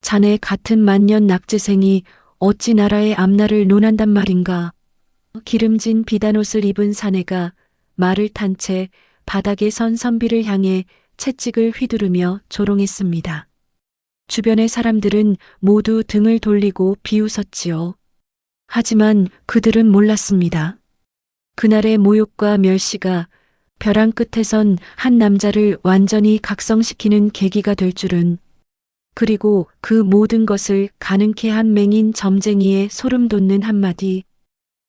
자네 같은 만년 낙제생이 어찌 나라의 앞날을 논한단 말인가. 기름진 비단옷을 입은 사내가 말을 탄 채 바닥에 선 선비를 향해 채찍을 휘두르며 조롱했습니다. 주변의 사람들은 모두 등을 돌리고 비웃었지요. 하지만 그들은 몰랐습니다. 그날의 모욕과 멸시가 벼랑 끝에선 한 남자를 완전히 각성시키는 계기가 될 줄은, 그리고 그 모든 것을 가능케 한 맹인 점쟁이의 소름 돋는 한마디,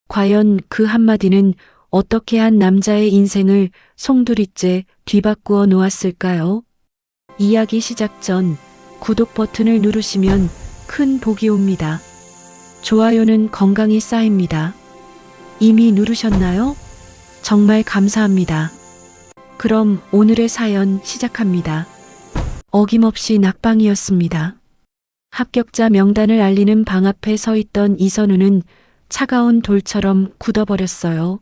과연 그 한마디는 어떻게 한 남자의 인생을 송두리째 뒤바꾸어 놓았을까요? 이야기 시작 전 구독 버튼을 누르시면 큰 복이 옵니다. 좋아요는 건강이 쌓입니다. 이미 누르셨나요? 정말 감사합니다. 그럼 오늘의 사연 시작합니다. 어김없이 낙방이었습니다. 합격자 명단을 알리는 방 앞에 서 있던 이선우는 차가운 돌처럼 굳어버렸어요.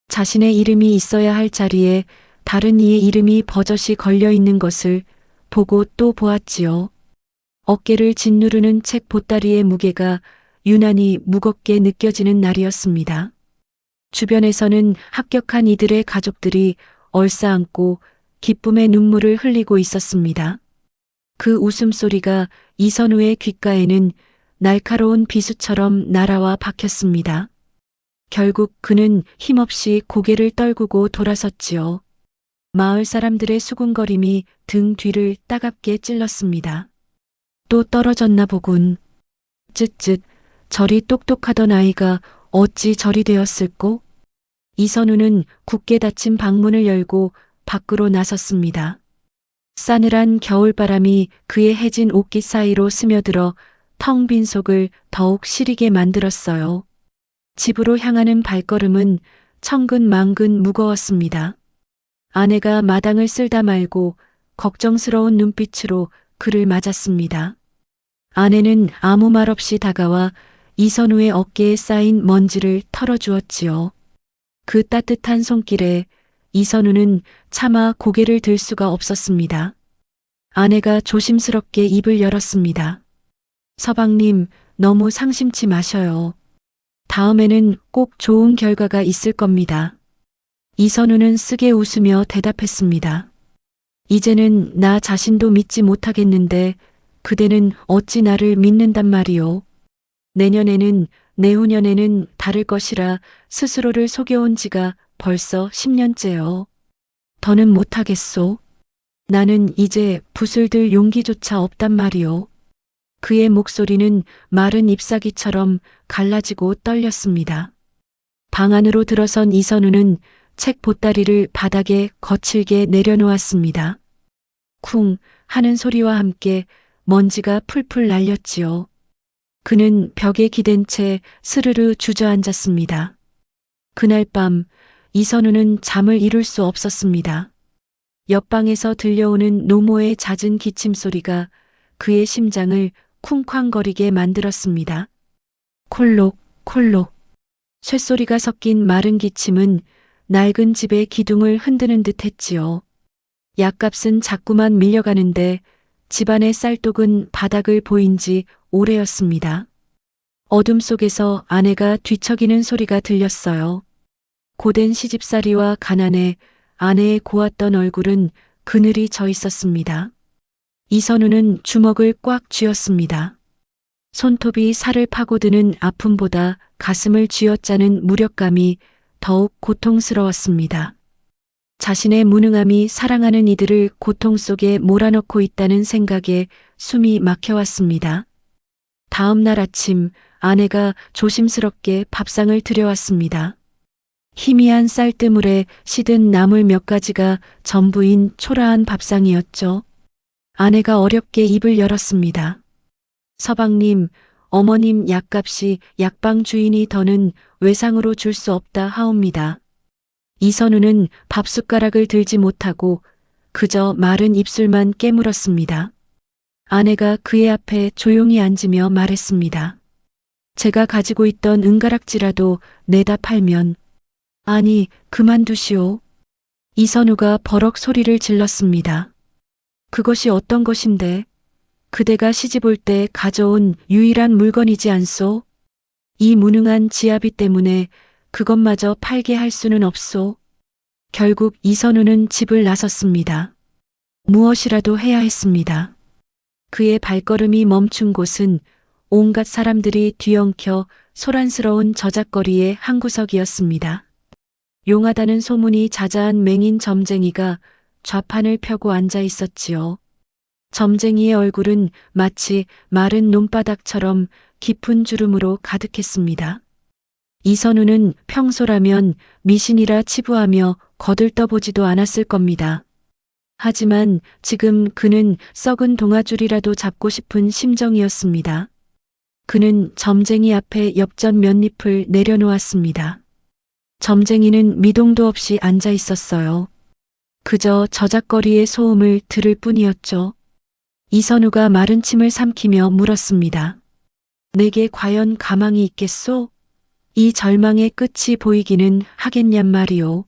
자신의 이름이 있어야 할 자리에 다른 이의 이름이 버젓이 걸려 있는 것을 보고 또 보았지요. 어깨를 짓누르는 책 보따리의 무게가 유난히 무겁게 느껴지는 날이었습니다. 주변에서는 합격한 이들의 가족들이 얼싸안고 기쁨의 눈물을 흘리고 있었습니다. 그 웃음소리가 이선우의 귓가에는 날카로운 비수처럼 날아와 박혔습니다. 결국 그는 힘없이 고개를 떨구고 돌아섰지요. 마을 사람들의 수군거림이 등 뒤를 따갑게 찔렀습니다. 또 떨어졌나 보군. 쯧쯧, 저리 똑똑하던 아이가 어찌 저리 되었을꼬? 이선우는 굳게 닫힌 방문을 열고 밖으로 나섰습니다. 싸늘한 겨울바람이 그의 해진 옷깃 사이로 스며들어 텅 빈 속을 더욱 시리게 만들었어요. 집으로 향하는 발걸음은 천근만근 무거웠습니다. 아내가 마당을 쓸다 말고 걱정스러운 눈빛으로 그를 맞았습니다. 아내는 아무 말 없이 다가와 이선우의 어깨에 쌓인 먼지를 털어주었지요. 그 따뜻한 손길에 이선우는 차마 고개를 들 수가 없었습니다. 아내가 조심스럽게 입을 열었습니다. 서방님, 너무 상심치 마셔요. 다음에는 꼭 좋은 결과가 있을 겁니다. 이선우는 쓰게 웃으며 대답했습니다. 이제는 나 자신도 믿지 못하겠는데 그대는 어찌 나를 믿는단 말이오. 내년에는 내후년에는 다를 것이라 스스로를 속여온 지가 벌써 10년째요. 더는 못하겠소. 나는 이제 붓을 들 용기조차 없단 말이오. 그의 목소리는 마른 잎사귀처럼 갈라지고 떨렸습니다. 방 안으로 들어선 이선우는 책 보따리를 바닥에 거칠게 내려놓았습니다. 쿵 하는 소리와 함께 먼지가 풀풀 날렸지요. 그는 벽에 기댄 채 스르르 주저앉았습니다. 그날 밤 이선우는 잠을 이룰 수 없었습니다. 옆방에서 들려오는 노모의 잦은 기침 소리가 그의 심장을 쿵쾅거리게 만들었습니다. 콜록 콜록. 쇳소리가 섞인 마른 기침은 낡은 집의 기둥을 흔드는 듯 했지요. 약값은 자꾸만 밀려가는데 집안의 쌀독은 바닥을 보인 지 오래였습니다. 어둠 속에서 아내가 뒤척이는 소리가 들렸어요. 고된 시집살이와 가난에 아내의 고왔던 얼굴은 그늘이 져 있었습니다. 이선우는 주먹을 꽉 쥐었습니다. 손톱이 살을 파고드는 아픔보다 가슴을 쥐어짜는 무력감이 더욱 고통스러웠습니다. 자신의 무능함이 사랑하는 이들을 고통 속에 몰아넣고 있다는 생각에 숨이 막혀왔습니다. 다음 날 아침 아내가 조심스럽게 밥상을 들여왔습니다. 희미한 쌀뜨물에 시든 나물 몇 가지가 전부인 초라한 밥상이었죠. 아내가 어렵게 입을 열었습니다. 서방님, 어머님 약값이 약방 주인이 더는 외상으로 줄 수 없다 하옵니다. 이선우는 밥숟가락을 들지 못하고 그저 마른 입술만 깨물었습니다. 아내가 그의 앞에 조용히 앉으며 말했습니다. 제가 가지고 있던 은가락지라도 내다 팔면. 아니, 그만두시오. 이선우가 버럭 소리를 질렀습니다. 그것이 어떤 것인데? 그대가 시집올 때 가져온 유일한 물건이지 않소? 이 무능한 지아비 때문에 그것마저 팔게 할 수는 없소. 결국 이선우는 집을 나섰습니다. 무엇이라도 해야 했습니다. 그의 발걸음이 멈춘 곳은 온갖 사람들이 뒤엉켜 소란스러운 저작거리의 한 구석이었습니다. 용하다는 소문이 자자한 맹인 점쟁이가 좌판을 펴고 앉아 있었지요. 점쟁이의 얼굴은 마치 마른 논바닥처럼 깊은 주름으로 가득했습니다. 이선우는 평소라면 미신이라 치부하며 거들떠보지도 않았을 겁니다. 하지만 지금 그는 썩은 동아줄이라도 잡고 싶은 심정이었습니다. 그는 점쟁이 앞에 엽전 몇 잎을 내려놓았습니다. 점쟁이는 미동도 없이 앉아 있었어요. 그저 저작거리의 소음을 들을 뿐이었죠. 이선우가 마른 침을 삼키며 물었습니다. 내게 과연 가망이 있겠소? 이 절망의 끝이 보이기는 하겠냔 말이오.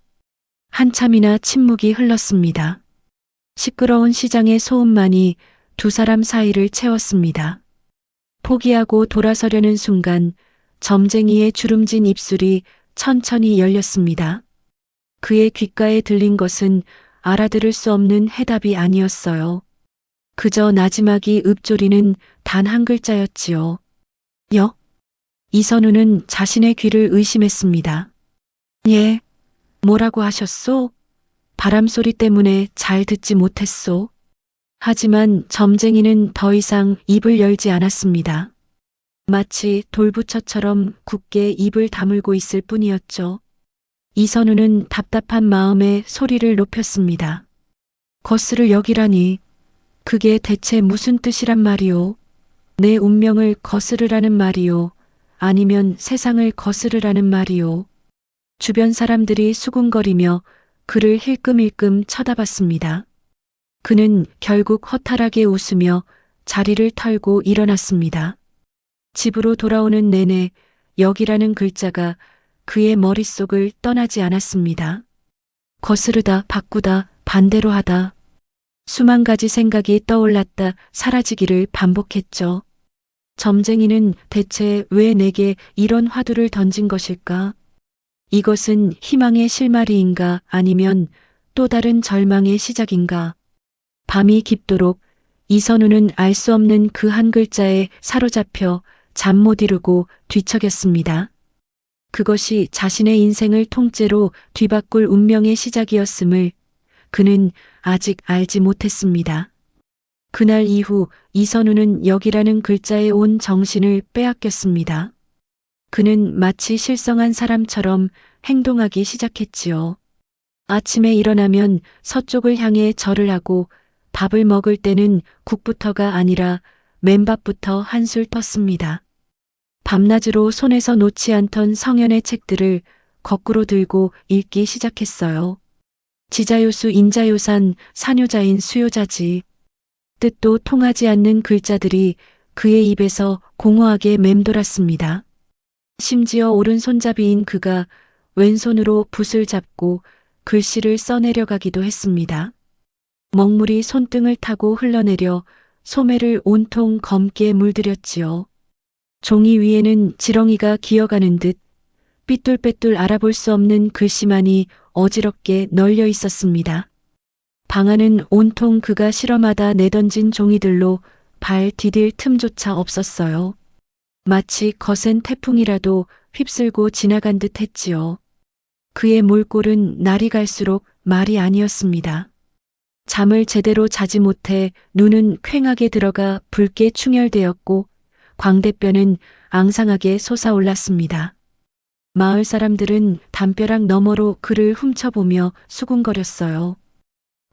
한참이나 침묵이 흘렀습니다. 시끄러운 시장의 소음만이 두 사람 사이를 채웠습니다. 포기하고 돌아서려는 순간 점쟁이의 주름진 입술이 천천히 열렸습니다. 그의 귓가에 들린 것은 알아들을 수 없는 해답이 아니었어요. 그저 나지막이 읊조리는 단 한 글자였지요. 여? 이선우는 자신의 귀를 의심했습니다. 예, 뭐라고 하셨소? 바람소리 때문에 잘 듣지 못했소. 하지만 점쟁이는 더 이상 입을 열지 않았습니다. 마치 돌부처처럼 굳게 입을 다물고 있을 뿐이었죠. 이선우는 답답한 마음에 소리를 높였습니다. 거스를 여기라니. 그게 대체 무슨 뜻이란 말이오? 내 운명을 거스르라는 말이오? 아니면 세상을 거스르라는 말이오? 주변 사람들이 수군거리며 그를 힐끔힐끔 쳐다봤습니다. 그는 결국 허탈하게 웃으며 자리를 털고 일어났습니다. 집으로 돌아오는 내내 여기라는 글자가 그의 머릿속을 떠나지 않았습니다. 거스르다, 바꾸다, 반대로 하다. 수만 가지 생각이 떠올랐다 사라지기를 반복했죠. 점쟁이는 대체 왜 내게 이런 화두를 던진 것일까? 이것은 희망의 실마리인가 아니면 또 다른 절망의 시작인가? 밤이 깊도록 이선우는 알 수 없는 그 한 글자에 사로잡혀 잠 못 이루고 뒤척였습니다. 그것이 자신의 인생을 통째로 뒤바꿀 운명의 시작이었음을 그는 아직 알지 못했습니다. 그날 이후 이선우는 여기라는 글자에 온 정신을 빼앗겼습니다. 그는 마치 실성한 사람처럼 행동하기 시작했지요. 아침에 일어나면 서쪽을 향해 절을 하고 밥을 먹을 때는 국부터가 아니라 맨밥부터 한술 떴습니다. 밤낮으로 손에서 놓지 않던 성현의 책들을 거꾸로 들고 읽기 시작했어요. 지자요수 인자요산 산요자인 수요자지. 뜻도 통하지 않는 글자들이 그의 입에서 공허하게 맴돌았습니다. 심지어 오른손잡이인 그가 왼손으로 붓을 잡고 글씨를 써내려가기도 했습니다. 먹물이 손등을 타고 흘러내려 소매를 온통 검게 물들였지요. 종이 위에는 지렁이가 기어가는 듯 삐뚤빼뚤 알아볼 수 없는 글씨만이 어지럽게 널려 있었습니다. 방 안은 온통 그가 실험하다 내던진 종이들로 발 디딜 틈조차 없었어요. 마치 거센 태풍이라도 휩쓸고 지나간 듯 했지요. 그의 몰골은 날이 갈수록 말이 아니었습니다. 잠을 제대로 자지 못해 눈은 퀭하게 들어가 붉게 충혈되었고 광대뼈는 앙상하게 솟아올랐습니다. 마을 사람들은 담벼락 너머로 그를 훔쳐보며 수군거렸어요.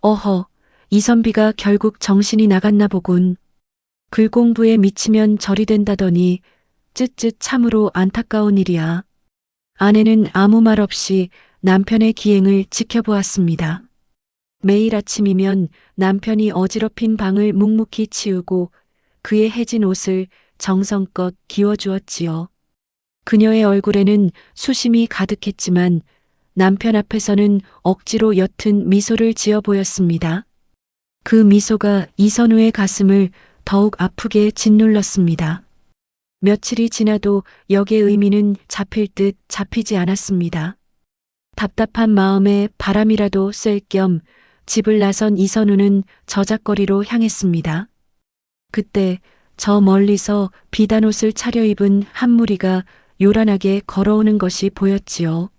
어허, 이선비가 결국 정신이 나갔나 보군. 글 공부에 미치면 절이 된다더니 쯧쯧 참으로 안타까운 일이야. 아내는 아무 말 없이 남편의 기행을 지켜보았습니다. 매일 아침이면 남편이 어지럽힌 방을 묵묵히 치우고 그의 해진 옷을 정성껏 기워주었지요. 그녀의 얼굴에는 수심이 가득했지만 남편 앞에서는 억지로 옅은 미소를 지어 보였습니다. 그 미소가 이선우의 가슴을 더욱 아프게 짓눌렀습니다. 며칠이 지나도 역의 의미는 잡힐 듯 잡히지 않았습니다. 답답한 마음에 바람이라도 쐴 겸 집을 나선 이선우는 저작거리로 향했습니다. 그때 저 멀리서 비단옷을 차려입은 한 무리가 요란하게 걸어오는 것이 보였지요.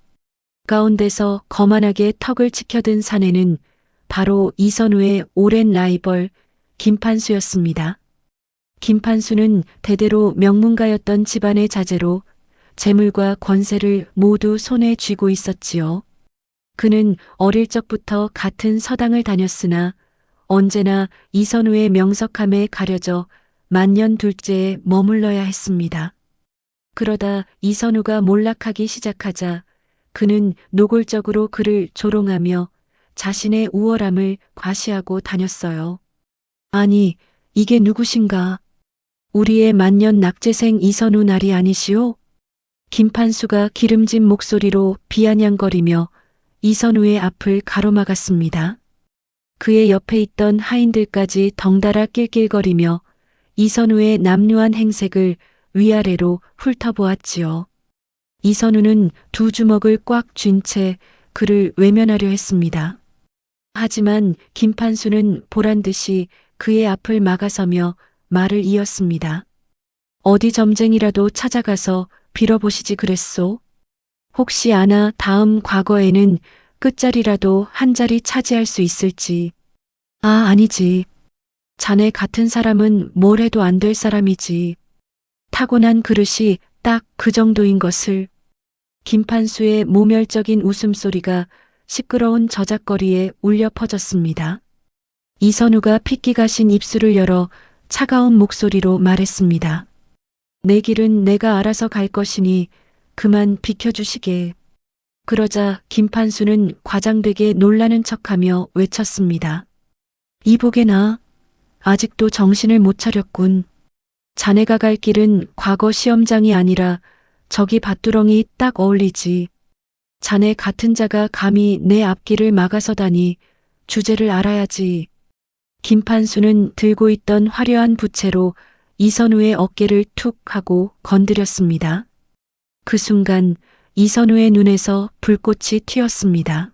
가운데서 거만하게 턱을 치켜든 사내는 바로 이선우의 오랜 라이벌 김판수였습니다. 김판수는 대대로 명문가였던 집안의 자제로 재물과 권세를 모두 손에 쥐고 있었지요. 그는 어릴 적부터 같은 서당을 다녔으나 언제나 이선우의 명석함에 가려져 만년 둘째에 머물러야 했습니다. 그러다 이선우가 몰락하기 시작하자 그는 노골적으로 그를 조롱하며 자신의 우월함을 과시하고 다녔어요. 아니, 이게 누구신가? 우리의 만년 낙제생 이선우 날이 아니시오? 김판수가 기름진 목소리로 비아냥거리며 이선우의 앞을 가로막았습니다. 그의 옆에 있던 하인들까지 덩달아 낄낄거리며 이선우의 남루한 행색을 위아래로 훑어보았지요. 이선우는 두 주먹을 꽉 쥔 채 그를 외면하려 했습니다. 하지만 김판수는 보란듯이 그의 앞을 막아서며 말을 이었습니다. 어디 점쟁이라도 찾아가서 빌어보시지 그랬소? 혹시 아나 다음 과거에는 끝자리라도 한 자리 차지할 수 있을지. 아, 아니지. 자네 같은 사람은 뭘 해도 안 될 사람이지. 타고난 그릇이 딱 그 정도인 것을. 김판수의 모멸적인 웃음소리가 시끄러운 저작거리에 울려 퍼졌습니다. 이선우가 핏기 가신 입술을 열어 차가운 목소리로 말했습니다. 내 길은 내가 알아서 갈 것이니 그만 비켜주시게. 그러자 김판수는 과장되게 놀라는 척하며 외쳤습니다. 이보게나, 아직도 정신을 못 차렸군. 자네가 갈 길은 과거 시험장이 아니라 저기 밭두렁이 딱 어울리지. 자네 같은 자가 감히 내 앞길을 막아서다니 주제를 알아야지. 김판수는 들고 있던 화려한 부채로 이선우의 어깨를 툭 하고 건드렸습니다. 그 순간 이선우의 눈에서 불꽃이 튀었습니다.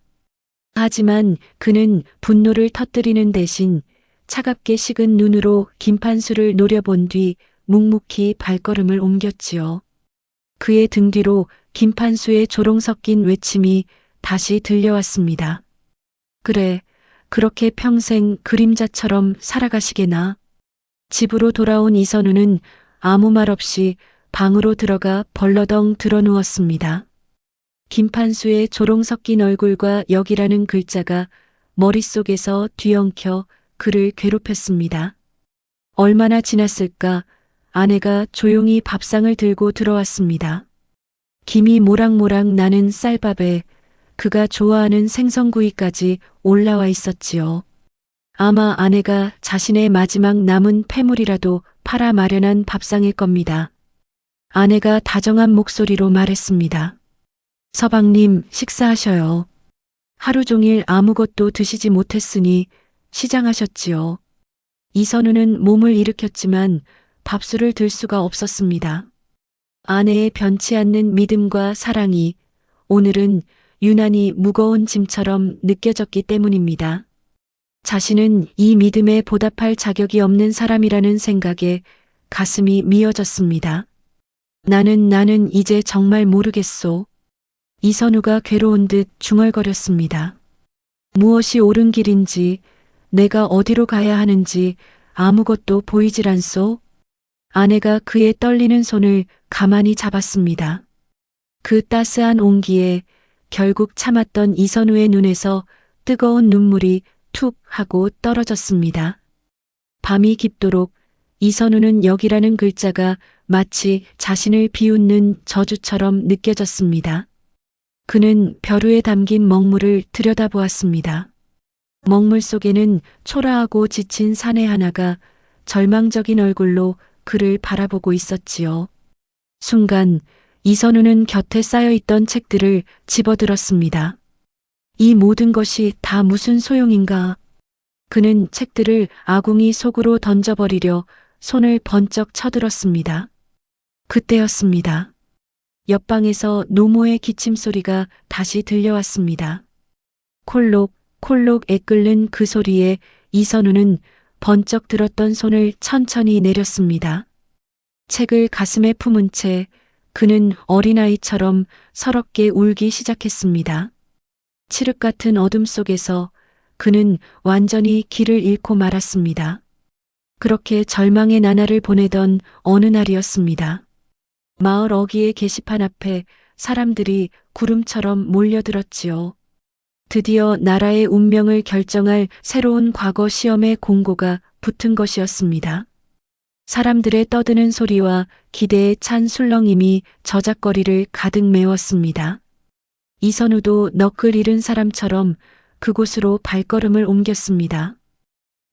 하지만 그는 분노를 터뜨리는 대신 차갑게 식은 눈으로 김판수를 노려본 뒤 묵묵히 발걸음을 옮겼지요. 그의 등 뒤로 김판수의 조롱 섞인 외침이 다시 들려왔습니다. 그래, 그렇게 평생 그림자처럼 살아가시게나. 집으로 돌아온 이선우는 아무 말 없이 방으로 들어가 벌러덩 드러누웠습니다. 김판수의 조롱 섞인 얼굴과 역이라는 글자가 머릿속에서 뒤엉켜 그를 괴롭혔습니다. 얼마나 지났을까 아내가 조용히 밥상을 들고 들어왔습니다. 김이 모락모락 나는 쌀밥에 그가 좋아하는 생선구이까지 올라와 있었지요. 아마 아내가 자신의 마지막 남은 패물이라도 팔아 마련한 밥상일 겁니다. 아내가 다정한 목소리로 말했습니다. 서방님, 식사하셔요. 하루 종일 아무것도 드시지 못했으니 시장하셨지요. 이선우는 몸을 일으켰지만 밥술을 들 수가 없었습니다. 아내의 변치 않는 믿음과 사랑이 오늘은 유난히 무거운 짐처럼 느껴졌기 때문입니다. 자신은 이 믿음에 보답할 자격이 없는 사람이라는 생각에 가슴이 미어졌습니다. 나는 이제 정말 모르겠소. 이선우가 괴로운 듯 중얼거렸습니다. 무엇이 옳은 길인지, 내가 어디로 가야 하는지 아무것도 보이질 않소. 아내가 그의 떨리는 손을 가만히 잡았습니다. 그 따스한 온기에 결국 참았던 이선우의 눈에서 뜨거운 눈물이 툭 하고 떨어졌습니다. 밤이 깊도록 이선우는 역이라는 글자가 마치 자신을 비웃는 저주처럼 느껴졌습니다. 그는 벼루에 담긴 먹물을 들여다보았습니다. 먹물 속에는 초라하고 지친 사내 하나가 절망적인 얼굴로 그를 바라보고 있었지요. 순간 이선우는 곁에 쌓여있던 책들을 집어들었습니다. 이 모든 것이 다 무슨 소용인가? 그는 책들을 아궁이 속으로 던져버리려 손을 번쩍 쳐들었습니다. 그때였습니다. 옆방에서 노모의 기침소리가 다시 들려왔습니다. 콜록, 콜록 애끓는 그 소리에 이선우는 번쩍 들었던 손을 천천히 내렸습니다. 책을 가슴에 품은 채 그는 어린아이처럼 서럽게 울기 시작했습니다. 칠흑 같은 어둠 속에서 그는 완전히 길을 잃고 말았습니다. 그렇게 절망의 나날을 보내던 어느 날이었습니다. 마을 어귀의 게시판 앞에 사람들이 구름처럼 몰려들었지요. 드디어 나라의 운명을 결정할 새로운 과거 시험의 공고가 붙은 것이었습니다. 사람들의 떠드는 소리와 기대에 찬 술렁임이 저작거리를 가득 메웠습니다. 이선우도 너클 잃은 사람처럼 그곳으로 발걸음을 옮겼습니다.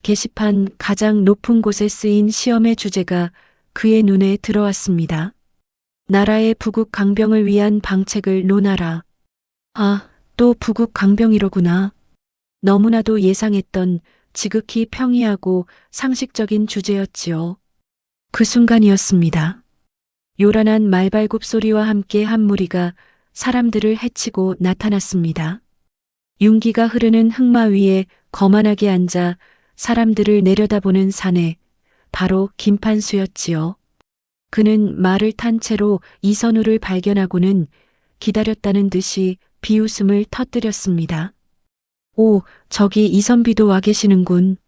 게시판 가장 높은 곳에 쓰인 시험의 주제가 그의 눈에 들어왔습니다. 나라의 부국 강병을 위한 방책을 논하라. 아, 또 부국 강병이로구나. 너무나도 예상했던 지극히 평이하고 상식적인 주제였지요. 그 순간이었습니다. 요란한 말발굽 소리와 함께 한 무리가 사람들을 헤치고 나타났습니다. 윤기가 흐르는 흑마 위에 거만하게 앉아 사람들을 내려다보는 사내, 바로 김판수였지요. 그는 말을 탄 채로 이선우를 발견하고는 기다렸다는 듯이 비웃음을 터뜨렸습니다. 오, 저기 이선비도 와 계시는군.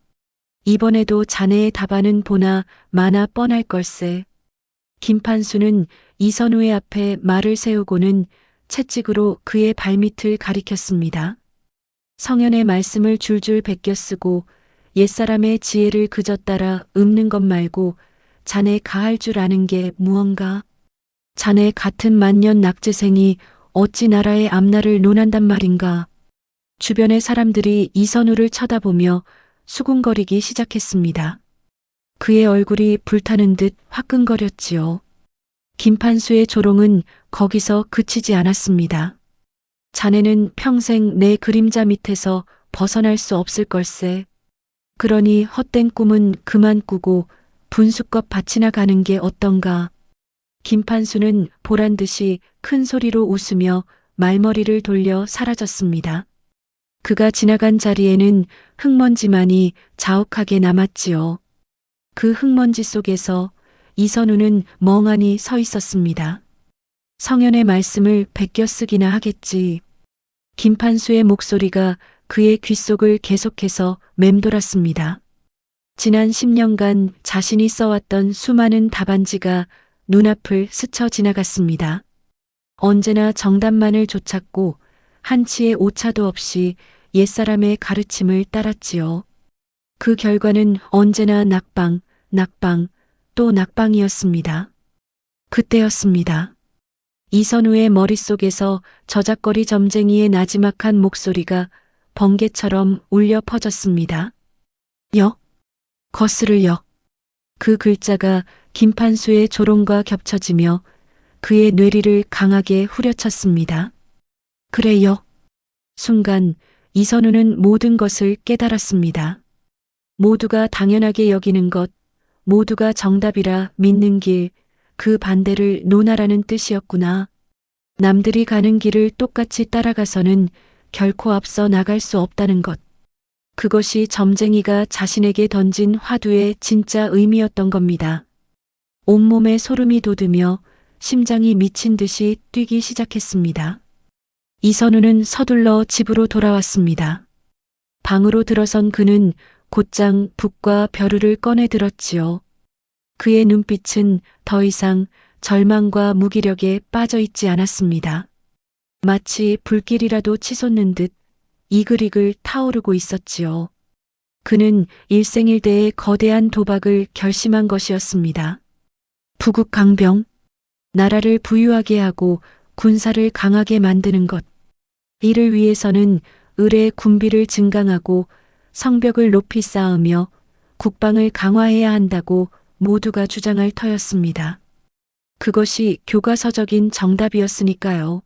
이번에도 자네의 답안은 보나 마나 뻔할 걸세. 김판수는 이선우의 앞에 말을 세우고는 채찍으로 그의 발밑을 가리켰습니다. 성현의 말씀을 줄줄 베껴 쓰고 옛사람의 지혜를 그저 따라 읊는 것 말고 자네 가할 줄 아는 게 무언가? 자네 같은 만년 낙제생이 어찌 나라의 앞날을 논한단 말인가? 주변의 사람들이 이선우를 쳐다보며 수군거리기 시작했습니다. 그의 얼굴이 불타는 듯 화끈거렸지요. 김판수의 조롱은 거기서 그치지 않았습니다. 자네는 평생 내 그림자 밑에서 벗어날 수 없을 걸세. 그러니 헛된 꿈은 그만 꾸고 분수껏 밭이나 가는 게 어떤가. 김판수는 보란듯이 큰 소리로 웃으며 말머리를 돌려 사라졌습니다. 그가 지나간 자리에는 흙먼지만이 자욱하게 남았지요. 그 흙먼지 속에서 이선우는 멍하니 서 있었습니다. 성현의 말씀을 베껴 쓰기나 하겠지. 김판수의 목소리가 그의 귓속을 계속해서 맴돌았습니다. 지난 10년간 자신이 써왔던 수많은 답안지가 눈앞을 스쳐 지나갔습니다. 언제나 정답만을 좇았고 한치의 오차도 없이 옛사람의 가르침을 따랐지요. 그 결과는 언제나 낙방, 낙방, 또 낙방이었습니다. 그때였습니다. 이선우의 머릿속에서 저작거리 점쟁이의 나지막한 목소리가 번개처럼 울려 퍼졌습니다. 역, 거스를 역. 그 글자가 김판수의 조롱과 겹쳐지며 그의 뇌리를 강하게 후려쳤습니다. 그래 역. 순간 이선우는 모든 것을 깨달았습니다. 모두가 당연하게 여기는 것, 모두가 정답이라 믿는 길, 그 반대를 논하라는 뜻이었구나. 남들이 가는 길을 똑같이 따라가서는 결코 앞서 나갈 수 없다는 것. 그것이 점쟁이가 자신에게 던진 화두의 진짜 의미였던 겁니다. 온몸에 소름이 돋으며 심장이 미친 듯이 뛰기 시작했습니다. 이선우는 서둘러 집으로 돌아왔습니다. 방으로 들어선 그는 곧장 붓과 벼루를 꺼내 들었지요. 그의 눈빛은 더 이상 절망과 무기력에 빠져 있지 않았습니다. 마치 불길이라도 치솟는 듯 이글이글 타오르고 있었지요. 그는 일생일대의 거대한 도박을 결심한 것이었습니다. 부국 강병, 나라를 부유하게 하고 군사를 강하게 만드는 것. 이를 위해서는 을의 군비를 증강하고 성벽을 높이 쌓으며 국방을 강화해야 한다고 모두가 주장할 터였습니다. 그것이 교과서적인 정답이었으니까요.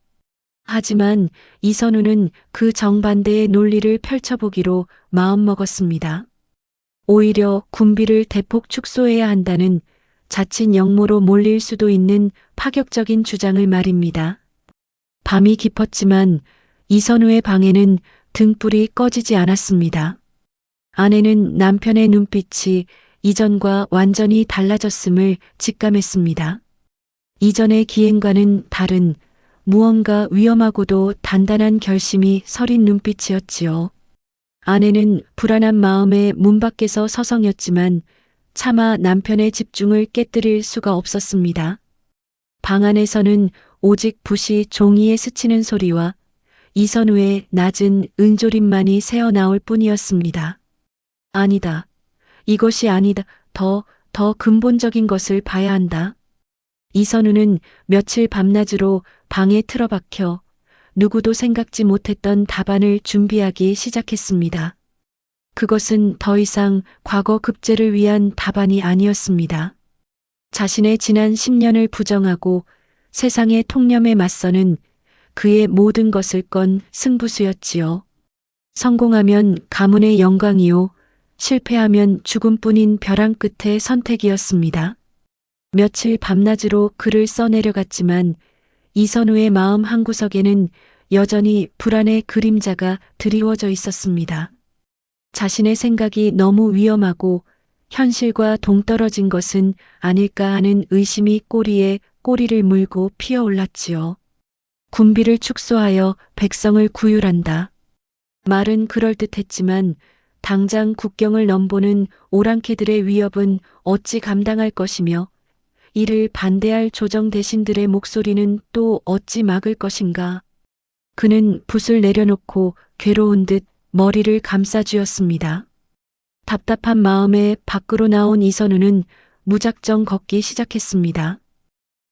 하지만 이선우는 그 정반대의 논리를 펼쳐보기로 마음먹었습니다. 오히려 군비를 대폭 축소해야 한다는 자칫 역모로 몰릴 수도 있는 파격적인 주장을 말입니다. 밤이 깊었지만 이선우의 방에는 등불이 꺼지지 않았습니다. 아내는 남편의 눈빛이 이전과 완전히 달라졌음을 직감했습니다. 이전의 기행과는 다른 무언가 위험하고도 단단한 결심이 서린 눈빛이었지요. 아내는 불안한 마음에 문 밖에서 서성였지만 차마 남편의 집중을 깨뜨릴 수가 없었습니다. 방 안에서는 오직 붓이 종이에 스치는 소리와 이선우의 낮은 은조림만이 새어나올 뿐이었습니다. 아니다. 이것이 아니다. 더 근본적인 것을 봐야 한다. 이선우는 며칠 밤낮으로 방에 틀어박혀 누구도 생각지 못했던 답안을 준비하기 시작했습니다. 그것은 더 이상 과거 급제를 위한 답안이 아니었습니다. 자신의 지난 10년을 부정하고 세상의 통념에 맞서는 그의 모든 것을 건 승부수였지요. 성공하면 가문의 영광이요, 실패하면 죽음뿐인 벼랑 끝의 선택이었습니다. 며칠 밤낮으로 글을 써내려갔지만 이선우의 마음 한구석에는 여전히 불안의 그림자가 드리워져 있었습니다. 자신의 생각이 너무 위험하고 현실과 동떨어진 것은 아닐까 하는 의심이 꼬리에 꼬리를 물고 피어올랐지요. 군비를 축소하여 백성을 구휼한다. 말은 그럴듯했지만 당장 국경을 넘보는 오랑캐들의 위협은 어찌 감당할 것이며 이를 반대할 조정 대신들의 목소리는 또 어찌 막을 것인가. 그는 붓을 내려놓고 괴로운 듯 머리를 감싸쥐었습니다. 답답한 마음에 밖으로 나온 이선우는 무작정 걷기 시작했습니다.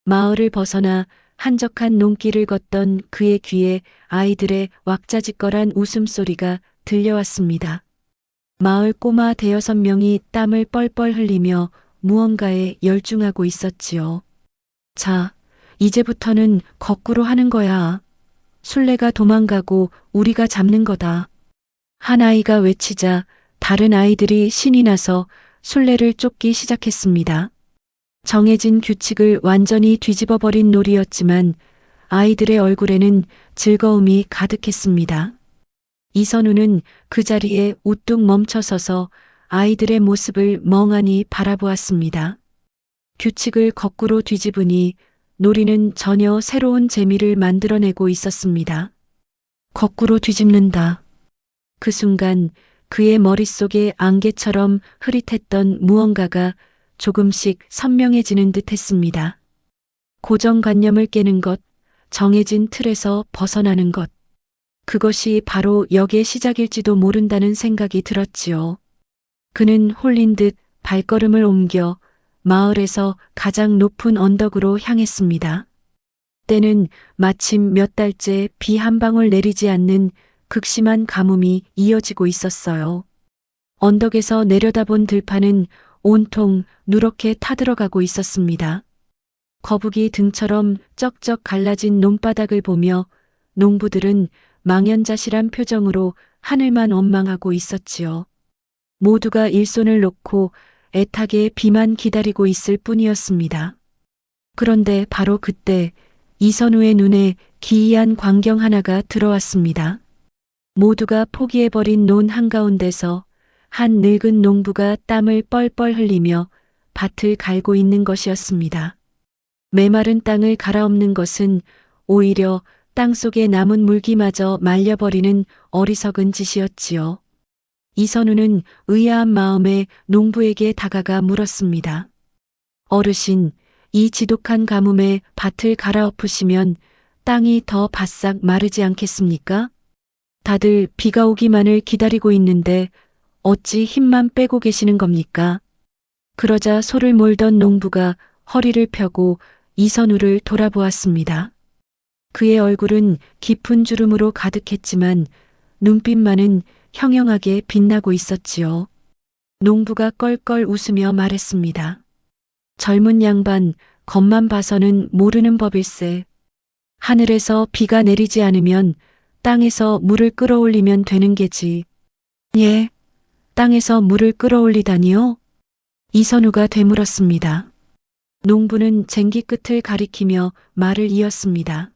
마을을 벗어나 한적한 논길을 걷던 그의 귀에 아이들의 왁자지껄한 웃음소리가 들려왔습니다. 마을 꼬마 대여섯 명이 땀을 뻘뻘 흘리며 무언가에 열중하고 있었지요. 자, 이제부터는 거꾸로 하는 거야. 술래가 도망가고 우리가 잡는 거다. 한 아이가 외치자 다른 아이들이 신이 나서 술래를 쫓기 시작했습니다. 정해진 규칙을 완전히 뒤집어버린 놀이였지만 아이들의 얼굴에는 즐거움이 가득했습니다. 이선우는 그 자리에 우뚝 멈춰서서 아이들의 모습을 멍하니 바라보았습니다. 규칙을 거꾸로 뒤집으니 놀이는 전혀 새로운 재미를 만들어내고 있었습니다. 거꾸로 뒤집는다. 그 순간 그의 머릿속에 안개처럼 흐릿했던 무언가가 조금씩 선명해지는 듯 했습니다. 고정관념을 깨는 것, 정해진 틀에서 벗어나는 것. 그것이 바로 역의 시작일지도 모른다는 생각이 들었지요. 그는 홀린 듯 발걸음을 옮겨 마을에서 가장 높은 언덕으로 향했습니다. 때는 마침 몇 달째 비 한 방울 내리지 않는 극심한 가뭄이 이어지고 있었어요. 언덕에서 내려다본 들판은 온통 누렇게 타들어가고 있었습니다. 거북이 등처럼 쩍쩍 갈라진 논바닥을 보며 농부들은 망연자실한 표정으로 하늘만 원망하고 있었지요. 모두가 일손을 놓고 애타게 비만 기다리고 있을 뿐이었습니다. 그런데 바로 그때 이선우의 눈에 기이한 광경 하나가 들어왔습니다. 모두가 포기해버린 논 한가운데서 한 늙은 농부가 땀을 뻘뻘 흘리며 밭을 갈고 있는 것이었습니다. 메마른 땅을 갈아엎는 것은 오히려 땅속에 남은 물기마저 말려버리는 어리석은 짓이었지요. 이선우는 의아한 마음에 농부에게 다가가 물었습니다. 어르신, 이 지독한 가뭄에 밭을 갈아엎으시면 땅이 더 바싹 마르지 않겠습니까? 다들 비가 오기만을 기다리고 있는데 어찌 힘만 빼고 계시는 겁니까? 그러자 소를 몰던 농부가 허리를 펴고 이선우를 돌아보았습니다. 그의 얼굴은 깊은 주름으로 가득했지만 눈빛만은 형형하게 빛나고 있었지요. 농부가 껄껄 웃으며 말했습니다. 젊은 양반, 겉만 봐서는 모르는 법일세. 하늘에서 비가 내리지 않으면 땅에서 물을 끌어올리면 되는 게지. 예, 땅에서 물을 끌어올리다니요? 이선우가 되물었습니다. 농부는 쟁기 끝을 가리키며 말을 이었습니다.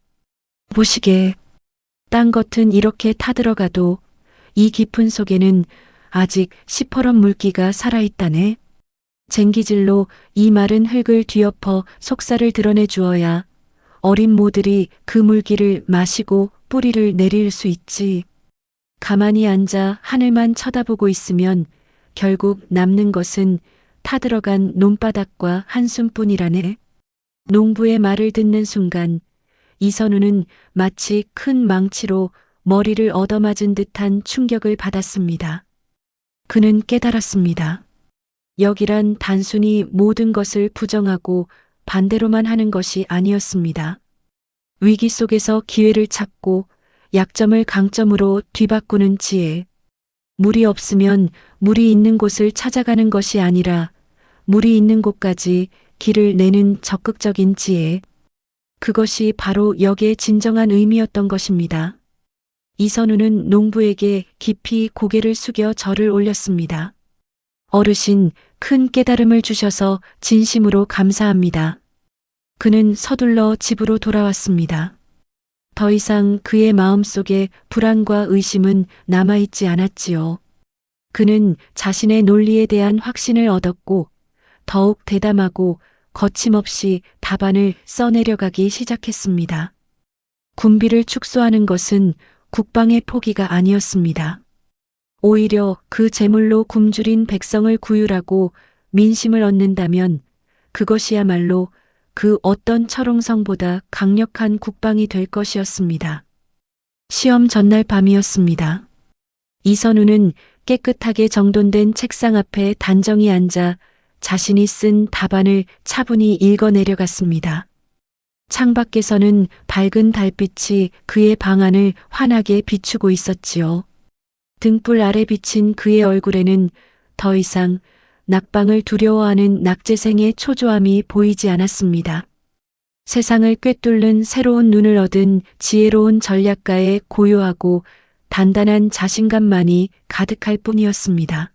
보시게, 땅 겉은 이렇게 타들어가도 이 깊은 속에는 아직 시퍼런 물기가 살아있다네. 쟁기질로 이 마른 흙을 뒤엎어 속살을 드러내 주어야 어린 모들이 그 물기를 마시고 뿌리를 내릴 수 있지. 가만히 앉아 하늘만 쳐다보고 있으면 결국 남는 것은 타들어간 논바닥과 한숨뿐이라네. 농부의 말을 듣는 순간 이선우는 마치 큰 망치로 머리를 얻어맞은 듯한 충격을 받았습니다. 그는 깨달았습니다. 역이란 단순히 모든 것을 부정하고 반대로만 하는 것이 아니었습니다. 위기 속에서 기회를 찾고 약점을 강점으로 뒤바꾸는 지혜. 물이 없으면 물이 있는 곳을 찾아가는 것이 아니라 물이 있는 곳까지 길을 내는 적극적인 지혜. 그것이 바로 역의 진정한 의미였던 것입니다. 이선우는 농부에게 깊이 고개를 숙여 절을 올렸습니다. 어르신, 큰 깨달음을 주셔서 진심으로 감사합니다. 그는 서둘러 집으로 돌아왔습니다. 더 이상 그의 마음속에 불안과 의심은 남아있지 않았지요. 그는 자신의 논리에 대한 확신을 얻었고 더욱 대담하고 거침없이 답안을 써내려가기 시작했습니다. 군비를 축소하는 것은 국방의 포기가 아니었습니다. 오히려 그 제물로 굶주린 백성을 구휼하고 민심을 얻는다면 그것이야말로 그 어떤 철옹성보다 강력한 국방이 될 것이었습니다. 시험 전날 밤이었습니다. 이선우는 깨끗하게 정돈된 책상 앞에 단정히 앉아 자신이 쓴 답안을 차분히 읽어내려갔습니다. 창밖에서는 밝은 달빛이 그의 방안을 환하게 비추고 있었지요. 등불 아래 비친 그의 얼굴에는 더 이상 낙방을 두려워하는 낙제생의 초조함이 보이지 않았습니다. 세상을 꿰뚫는 새로운 눈을 얻은 지혜로운 전략가의 고요하고 단단한 자신감만이 가득할 뿐이었습니다.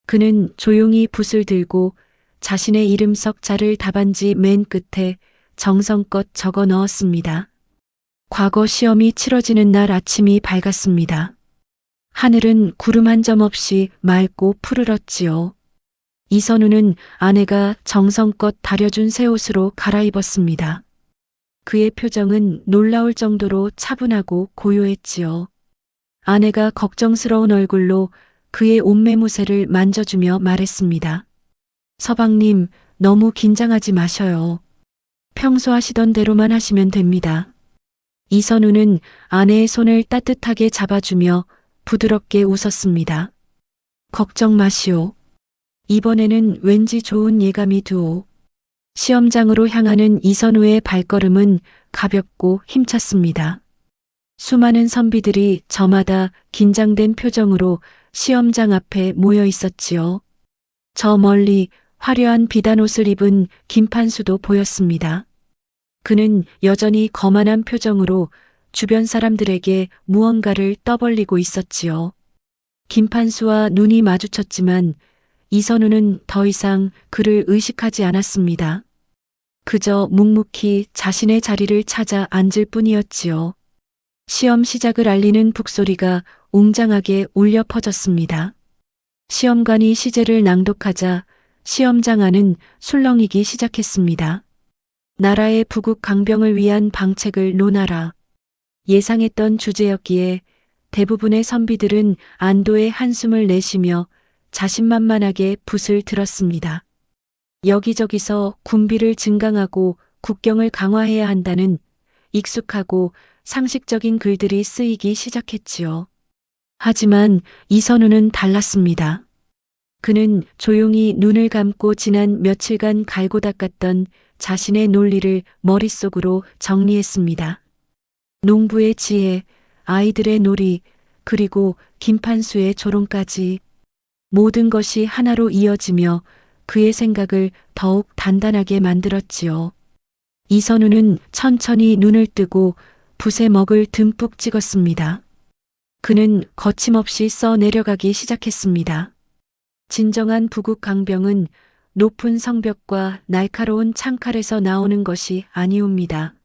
그는 조용히 붓을 들고 자신의 이름 석 자를 답안지 맨 끝에 정성껏 적어 넣었습니다. 과거 시험이 치러지는 날 아침이 밝았습니다. 하늘은 구름 한 점 없이 맑고 푸르렀지요. 이선우는 아내가 정성껏 다려준 새 옷으로 갈아입었습니다. 그의 표정은 놀라울 정도로 차분하고 고요했지요. 아내가 걱정스러운 얼굴로 그의 옷매무새를 만져주며 말했습니다. 서방님, 너무 긴장하지 마셔요. 평소 하시던 대로만 하시면 됩니다. 이선우는 아내의 손을 따뜻하게 잡아주며 부드럽게 웃었습니다. 걱정 마시오. 이번에는 왠지 좋은 예감이 두오. 시험장으로 향하는 이선우의 발걸음은 가볍고 힘찼습니다. 수많은 선비들이 저마다 긴장된 표정으로 시험장 앞에 모여 있었지요. 저 멀리 화려한 비단옷을 입은 김판수도 보였습니다. 그는 여전히 거만한 표정으로 주변 사람들에게 무언가를 떠벌리고 있었지요. 김판수와 눈이 마주쳤지만 이선우는 더 이상 그를 의식하지 않았습니다. 그저 묵묵히 자신의 자리를 찾아 앉을 뿐이었지요. 시험 시작을 알리는 북소리가 웅장하게 울려 퍼졌습니다. 시험관이 시제를 낭독하자 시험장 안은 술렁이기 시작했습니다. 나라의 부국 강병을 위한 방책을 논하라. 예상했던 주제였기에 대부분의 선비들은 안도의 한숨을 내쉬며 자신만만하게 붓을 들었습니다. 여기저기서 군비를 증강하고 국경을 강화해야 한다는 익숙하고 상식적인 글들이 쓰이기 시작했지요. 하지만 이선우는 달랐습니다. 그는 조용히 눈을 감고 지난 며칠간 갈고 닦았던 자신의 논리를 머릿속으로 정리했습니다. 농부의 지혜, 아이들의 놀이, 그리고 김판수의 조롱까지 모든 것이 하나로 이어지며 그의 생각을 더욱 단단하게 만들었지요. 이선우는 천천히 눈을 뜨고 붓에 먹을 듬뿍 찍었습니다. 그는 거침없이 써 내려가기 시작했습니다. 진정한 부국 강병은 높은 성벽과 날카로운 창칼에서 나오는 것이 아니옵니다.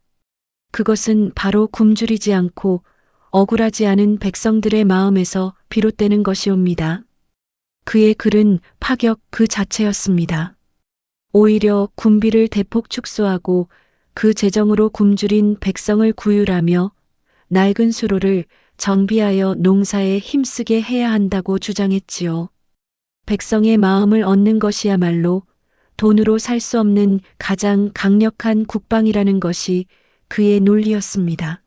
그것은 바로 굶주리지 않고 억울하지 않은 백성들의 마음에서 비롯되는 것이옵니다. 그의 글은 파격 그 자체였습니다. 오히려 군비를 대폭 축소하고 그 재정으로 굶주린 백성을 구휼하며 낡은 수로를 정비하여 농사에 힘쓰게 해야 한다고 주장했지요. 백성의 마음을 얻는 것이야말로 돈으로 살 수 없는 가장 강력한 국방이라는 것이 그의 논리였습니다.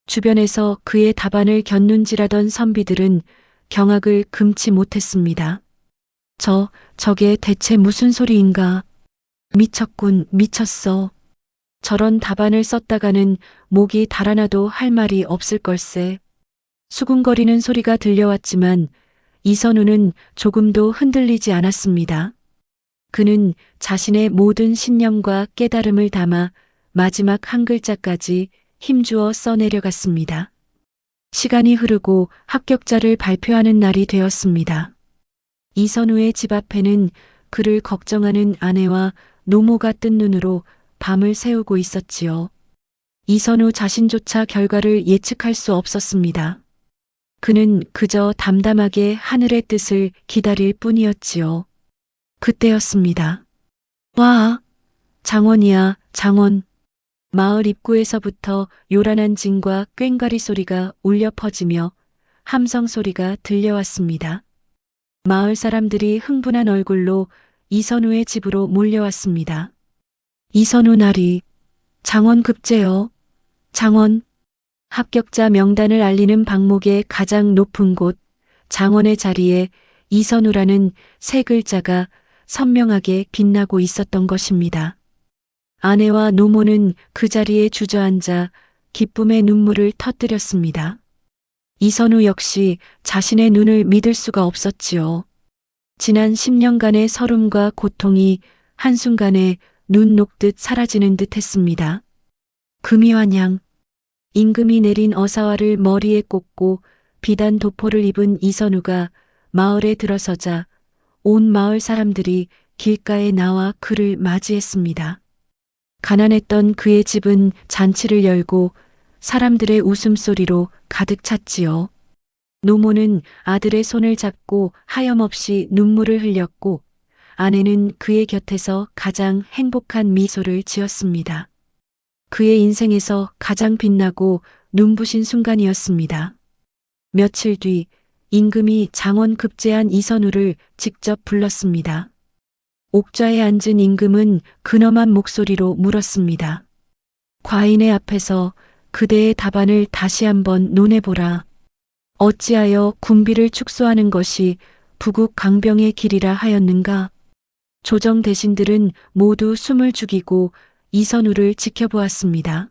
주변에서 그의 답안을 곁눈질하던 선비들은 경악을 금치 못했습니다. 저게 대체 무슨 소리인가? 미쳤군, 미쳤어. 저런 답안을 썼다가는 목이 달아나도 할 말이 없을 걸세. 수군거리는 소리가 들려왔지만 이선우는 조금도 흔들리지 않았습니다. 그는 자신의 모든 신념과 깨달음을 담아 마지막 한 글자까지 힘주어 써내려갔습니다. 시간이 흐르고 합격자를 발표하는 날이 되었습니다. 이선우의 집 앞에는 그를 걱정하는 아내와 노모가 뜬 눈으로 밤을 새우고 있었지요. 이선우 자신조차 결과를 예측할 수 없었습니다. 그는 그저 담담하게 하늘의 뜻을 기다릴 뿐이었지요. 그때였습니다. 와, 장원이야, 장원. 마을 입구에서부터 요란한 징과 꽹과리 소리가 울려 퍼지며 함성 소리가 들려왔습니다. 마을 사람들이 흥분한 얼굴로 이선우의 집으로 몰려왔습니다. 이선우 나리, 장원 급제요. 장원. 합격자 명단을 알리는 방목의 가장 높은 곳, 장원의 자리에 이선우라는 세 글자가 선명하게 빛나고 있었던 것입니다. 아내와 노모는 그 자리에 주저앉아 기쁨의 눈물을 터뜨렸습니다. 이선우 역시 자신의 눈을 믿을 수가 없었지요. 지난 10년간의 서름과 고통이 한순간에 눈 녹듯 사라지는 듯 했습니다. 금이환양. 임금이 내린 어사화를 머리에 꽂고 비단 도포를 입은 이선우가 마을에 들어서자 온 마을 사람들이 길가에 나와 그를 맞이했습니다. 가난했던 그의 집은 잔치를 열고 사람들의 웃음소리로 가득 찼지요. 노모는 아들의 손을 잡고 하염없이 눈물을 흘렸고 아내는 그의 곁에서 가장 행복한 미소를 지었습니다. 그의 인생에서 가장 빛나고 눈부신 순간이었습니다. 며칠 뒤 임금이 장원 급제한 이선우를 직접 불렀습니다. 옥좌에 앉은 임금은 근엄한 목소리로 물었습니다. 과인의 앞에서 그대의 답안을 다시 한번 논해보라. 어찌하여 군비를 축소하는 것이 부국 강병의 길이라 하였는가? 조정 대신들은 모두 숨을 죽이고 이선우를 지켜보았습니다.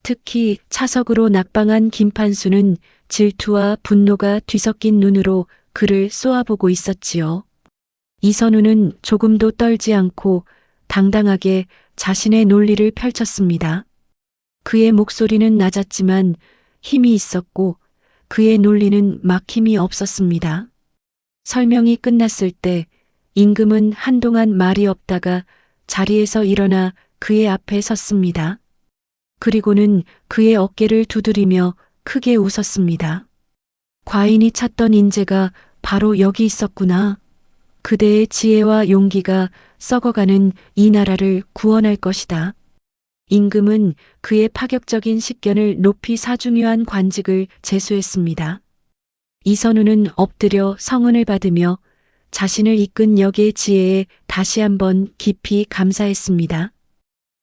특히 차석으로 낙방한 김판수는 질투와 분노가 뒤섞인 눈으로 그를 쏘아보고 있었지요. 이선우는 조금도 떨지 않고 당당하게 자신의 논리를 펼쳤습니다. 그의 목소리는 낮았지만 힘이 있었고 그의 논리는 막힘이 없었습니다. 설명이 끝났을 때 임금은 한동안 말이 없다가 자리에서 일어나 그의 앞에 섰습니다. 그리고는 그의 어깨를 두드리며 크게 웃었습니다. 과인이 찾던 인재가 바로 여기 있었구나. 그대의 지혜와 용기가 썩어가는 이 나라를 구원할 것이다. 임금은 그의 파격적인 식견을 높이 사중요한 관직을 제수했습니다. 이선우는 엎드려 성은을 받으며 자신을 이끈 역의 지혜에 다시 한번 깊이 감사했습니다.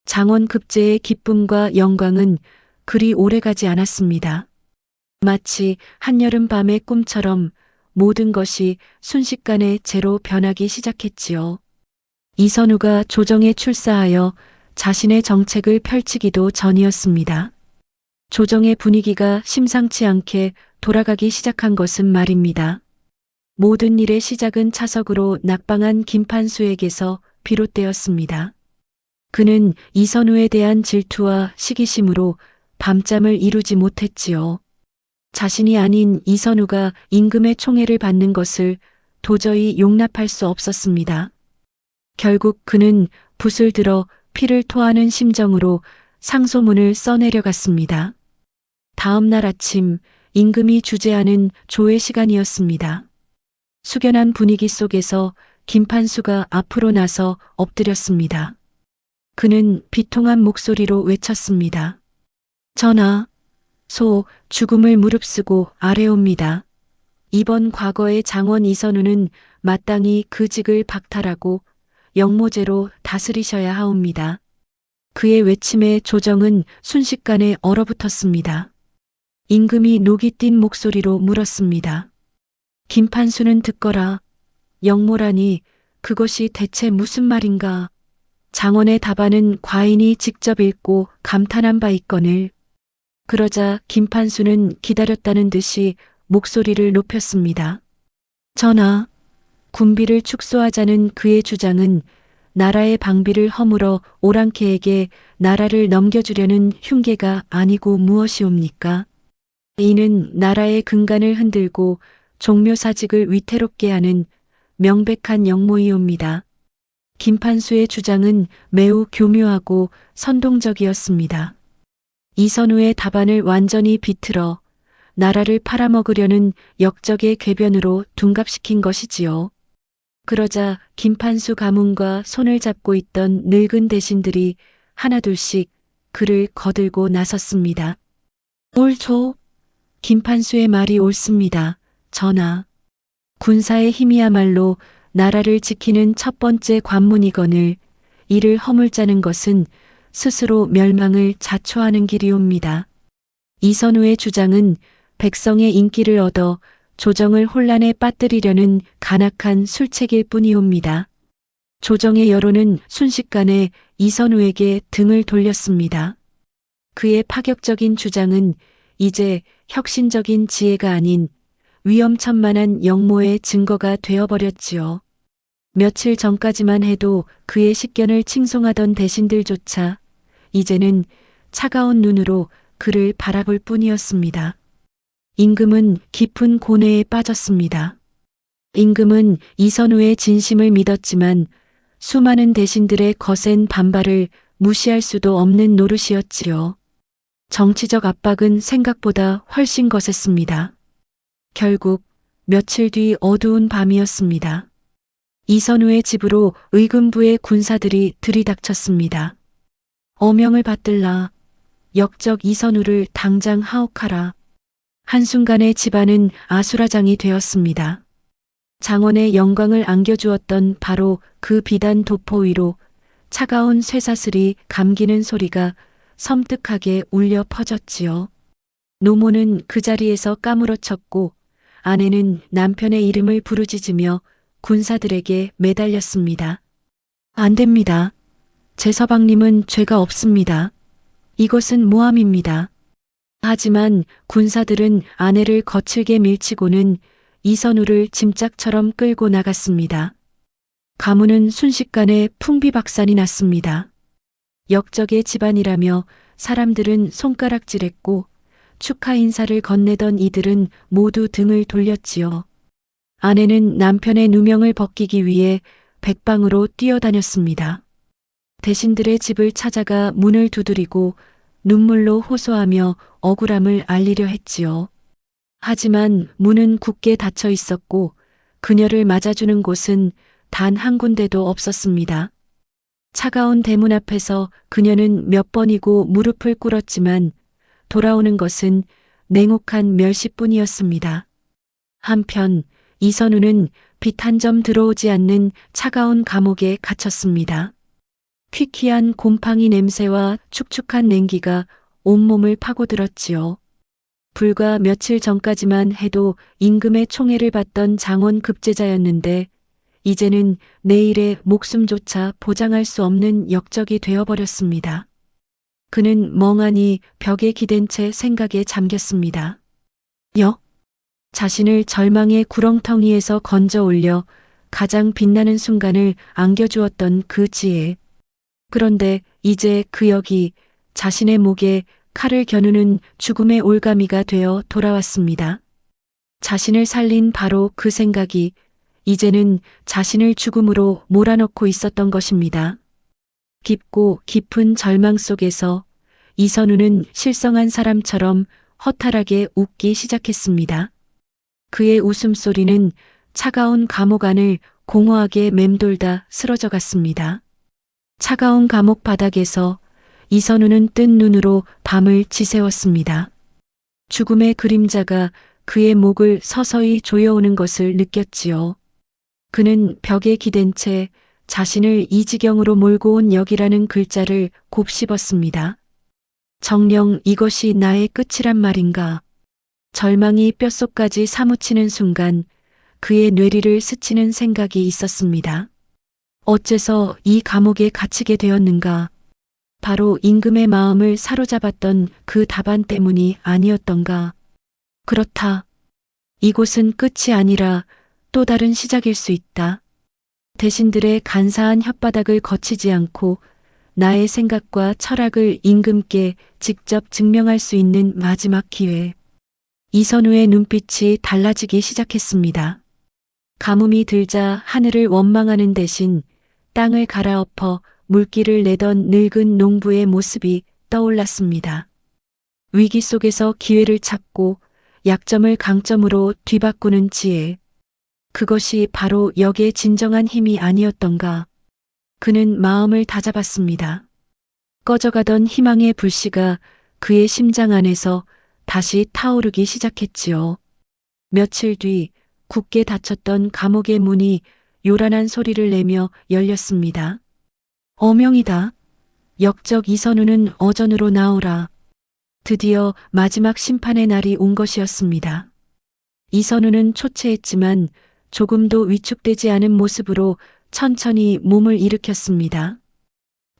장원 급제의 기쁨과 영광은 그리 오래가지 않았습니다. 마치 한여름 밤의 꿈처럼 모든 것이 순식간에 제로 변하기 시작했지요. 이선우가 조정에 출사하여 자신의 정책을 펼치기도 전이었습니다. 조정의 분위기가 심상치 않게 돌아가기 시작한 것은 말입니다. 모든 일의 시작은 차석으로 낙방한 김판수에게서 비롯되었습니다. 그는 이선우에 대한 질투와 시기심으로 밤잠을 이루지 못했지요. 자신이 아닌 이선우가 임금의 총애를 받는 것을 도저히 용납할 수 없었습니다. 결국 그는 붓을 들어 피를 토하는 심정으로 상소문을 써내려갔습니다. 다음 날 아침 임금이 주재하는 조회 시간이었습니다. 숙연한 분위기 속에서 김판수가 앞으로 나서 엎드렸습니다. 그는 비통한 목소리로 외쳤습니다. 전하, 소 죽음을 무릅쓰고 아뢰옵니다. 이번 과거의 장원 이선우는 마땅히 그 직을 박탈하고 영모제로 다스리셔야 하옵니다. 그의 외침에 조정은 순식간에 얼어붙었습니다. 임금이 녹이 띈 목소리로 물었습니다. 김판수는 듣거라. 영모라니 그것이 대체 무슨 말인가? 장원의 답안은 과인이 직접 읽고 감탄한 바 있거늘. 그러자 김판수는 기다렸다는 듯이 목소리를 높였습니다. 전하, 군비를 축소하자는 그의 주장은 나라의 방비를 허물어 오랑캐에게 나라를 넘겨주려는 흉계가 아니고 무엇이옵니까? 이는 나라의 근간을 흔들고 종묘사직을 위태롭게 하는 명백한 영모이옵니다. 김판수의 주장은 매우 교묘하고 선동적이었습니다. 이선우의 답안을 완전히 비틀어 나라를 팔아먹으려는 역적의 궤변으로 둔갑시킨 것이지요. 그러자 김판수 가문과 손을 잡고 있던 늙은 대신들이 하나둘씩 그를 거들고 나섰습니다. 옳죠. 김판수의 말이 옳습니다. 전하. 군사의 힘이야말로 나라를 지키는 첫 번째 관문이거늘 이를 허물자는 것은 스스로 멸망을 자초하는 길이옵니다. 이선우의 주장은 백성의 인기를 얻어 조정을 혼란에 빠뜨리려는 간악한 술책일 뿐이옵니다. 조정의 여론은 순식간에 이선우에게 등을 돌렸습니다. 그의 파격적인 주장은 이제 혁신적인 지혜가 아닌 위험천만한 영모의 증거가 되어버렸지요. 며칠 전까지만 해도 그의 식견을 칭송하던 대신들조차 이제는 차가운 눈으로 그를 바라볼 뿐이었습니다. 임금은 깊은 고뇌에 빠졌습니다. 임금은 이선우의 진심을 믿었지만 수많은 대신들의 거센 반발을 무시할 수도 없는 노릇이었지요. 정치적 압박은 생각보다 훨씬 거셌습니다. 결국 며칠 뒤 어두운 밤이었습니다. 이선우의 집으로 의금부의 군사들이 들이닥쳤습니다. 어명을 받들라. 역적 이선우를 당장 하옥하라. 한순간에 집안은 아수라장이 되었습니다. 장원의 영광을 안겨주었던 바로 그 비단 도포 위로 차가운 쇠사슬이 감기는 소리가 섬뜩하게 울려 퍼졌지요. 노모는 그 자리에서 까무러쳤고 아내는 남편의 이름을 부르짖으며 군사들에게 매달렸습니다. 안 됩니다. 제 서방님은 죄가 없습니다. 이것은 모함입니다. 하지만 군사들은 아내를 거칠게 밀치고는 이선우를 짐짝처럼 끌고 나갔습니다. 가문은 순식간에 풍비박산이 났습니다. 역적의 집안이라며 사람들은 손가락질했고 축하 인사를 건네던 이들은 모두 등을 돌렸지요. 아내는 남편의 누명을 벗기기 위해 백방으로 뛰어다녔습니다. 대신들의 집을 찾아가 문을 두드리고 눈물로 호소하며 억울함을 알리려 했지요. 하지만 문은 굳게 닫혀 있었고 그녀를 맞아주는 곳은 단 한 군데도 없었습니다. 차가운 대문 앞에서 그녀는 몇 번이고 무릎을 꿇었지만 돌아오는 것은 냉혹한 멸시뿐이었습니다. 한편 이선우는 빛 한 점 들어오지 않는 차가운 감옥에 갇혔습니다. 퀴퀴한 곰팡이 냄새와 축축한 냉기가 온몸을 파고들었지요. 불과 며칠 전까지만 해도 임금의 총애를 받던 장원 급제자였는데 이제는 내일의 목숨조차 보장할 수 없는 역적이 되어버렸습니다. 그는 멍하니 벽에 기댄 채 생각에 잠겼습니다. 자신을 절망의 구렁텅이에서 건져 올려 가장 빛나는 순간을 안겨주었던 그 지혜. 그런데 이제 그 역이 자신의 목에 칼을 겨누는 죽음의 올가미가 되어 돌아왔습니다. 자신을 살린 바로 그 생각이 이제는 자신을 죽음으로 몰아넣고 있었던 것입니다. 깊고 깊은 절망 속에서 이선우는 실성한 사람처럼 허탈하게 웃기 시작했습니다. 그의 웃음소리는 차가운 감옥 안을 공허하게 맴돌다 쓰러져 갔습니다. 차가운 감옥 바닥에서 이선우는 뜬 눈으로 밤을 지새웠습니다. 죽음의 그림자가 그의 목을 서서히 조여오는 것을 느꼈지요. 그는 벽에 기댄 채 자신을 이 지경으로 몰고 온 역이라는 글자를 곱씹었습니다. 정녕 이것이 나의 끝이란 말인가. 절망이 뼛속까지 사무치는 순간 그의 뇌리를 스치는 생각이 있었습니다. 어째서 이 감옥에 갇히게 되었는가? 바로 임금의 마음을 사로잡았던 그 답안 때문이 아니었던가? 그렇다. 이곳은 끝이 아니라 또 다른 시작일 수 있다. 대신들의 간사한 혓바닥을 거치지 않고 나의 생각과 철학을 임금께 직접 증명할 수 있는 마지막 기회. 이선우의 눈빛이 달라지기 시작했습니다. 가뭄이 들자 하늘을 원망하는 대신 땅을 갈아엎어 물기를 내던 늙은 농부의 모습이 떠올랐습니다. 위기 속에서 기회를 찾고 약점을 강점으로 뒤바꾸는 지혜. 그것이 바로 역의 진정한 힘이 아니었던가. 그는 마음을 다잡았습니다. 꺼져가던 희망의 불씨가 그의 심장 안에서 다시 타오르기 시작했지요. 며칠 뒤 굳게 닫혔던 감옥의 문이 요란한 소리를 내며 열렸습니다. 어명이다. 역적 이선우는 어전으로 나오라. 드디어 마지막 심판의 날이 온 것이었습니다. 이선우는 초췌했지만 조금도 위축되지 않은 모습으로 천천히 몸을 일으켰습니다.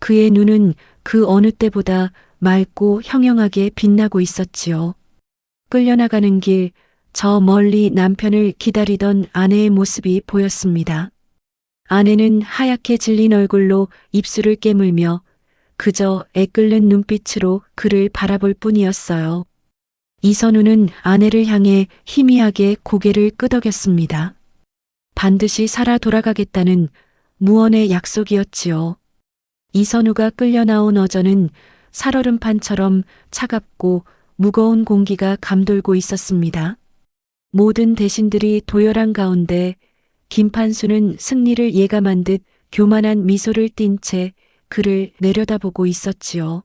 그의 눈은 그 어느 때보다 맑고 형형하게 빛나고 있었지요. 끌려나가는 길, 저 멀리 남편을 기다리던 아내의 모습이 보였습니다. 아내는 하얗게 질린 얼굴로 입술을 깨물며 그저 애끓는 눈빛으로 그를 바라볼 뿐이었어요. 이선우는 아내를 향해 희미하게 고개를 끄덕였습니다. 반드시 살아 돌아가겠다는 무언의 약속이었지요. 이선우가 끌려 나온 어전은 살얼음판처럼 차갑고 무거운 공기가 감돌고 있었습니다. 모든 대신들이 도열한 가운데 김판수는 승리를 예감한 듯 교만한 미소를 띤 채 그를 내려다보고 있었지요.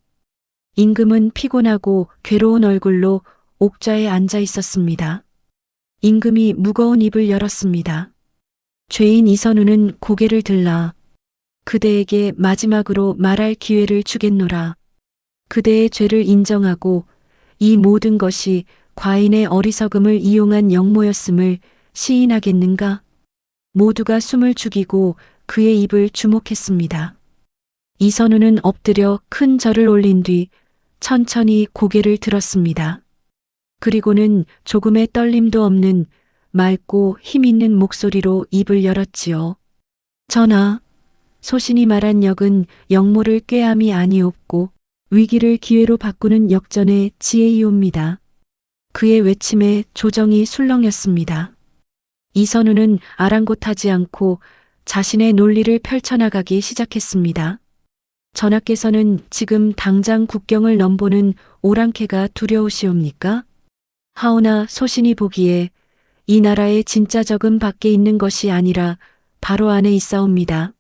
임금은 피곤하고 괴로운 얼굴로 옥좌에 앉아 있었습니다. 임금이 무거운 입을 열었습니다. 죄인 이선우는 고개를 들라. 그대에게 마지막으로 말할 기회를 주겠노라. 그대의 죄를 인정하고 이 모든 것이 과인의 어리석음을 이용한 역모였음을 시인하겠는가? 모두가 숨을 죽이고 그의 입을 주목했습니다. 이선우는 엎드려 큰 절을 올린 뒤 천천히 고개를 들었습니다. 그리고는 조금의 떨림도 없는 맑고 힘있는 목소리로 입을 열었지요. 전하, 소신이 말한 역은 역모를 꾀함이 아니옵고 위기를 기회로 바꾸는 역전의 지혜이옵니다. 그의 외침에 조정이 술렁였습니다. 이선우는 아랑곳하지 않고 자신의 논리를 펼쳐나가기 시작했습니다. 전하께서는 지금 당장 국경을 넘보는 오랑캐가 두려우시옵니까? 하오나 소신이 보기에 이 나라의 진짜 적은 밖에 있는 것이 아니라 바로 안에 있사옵니다.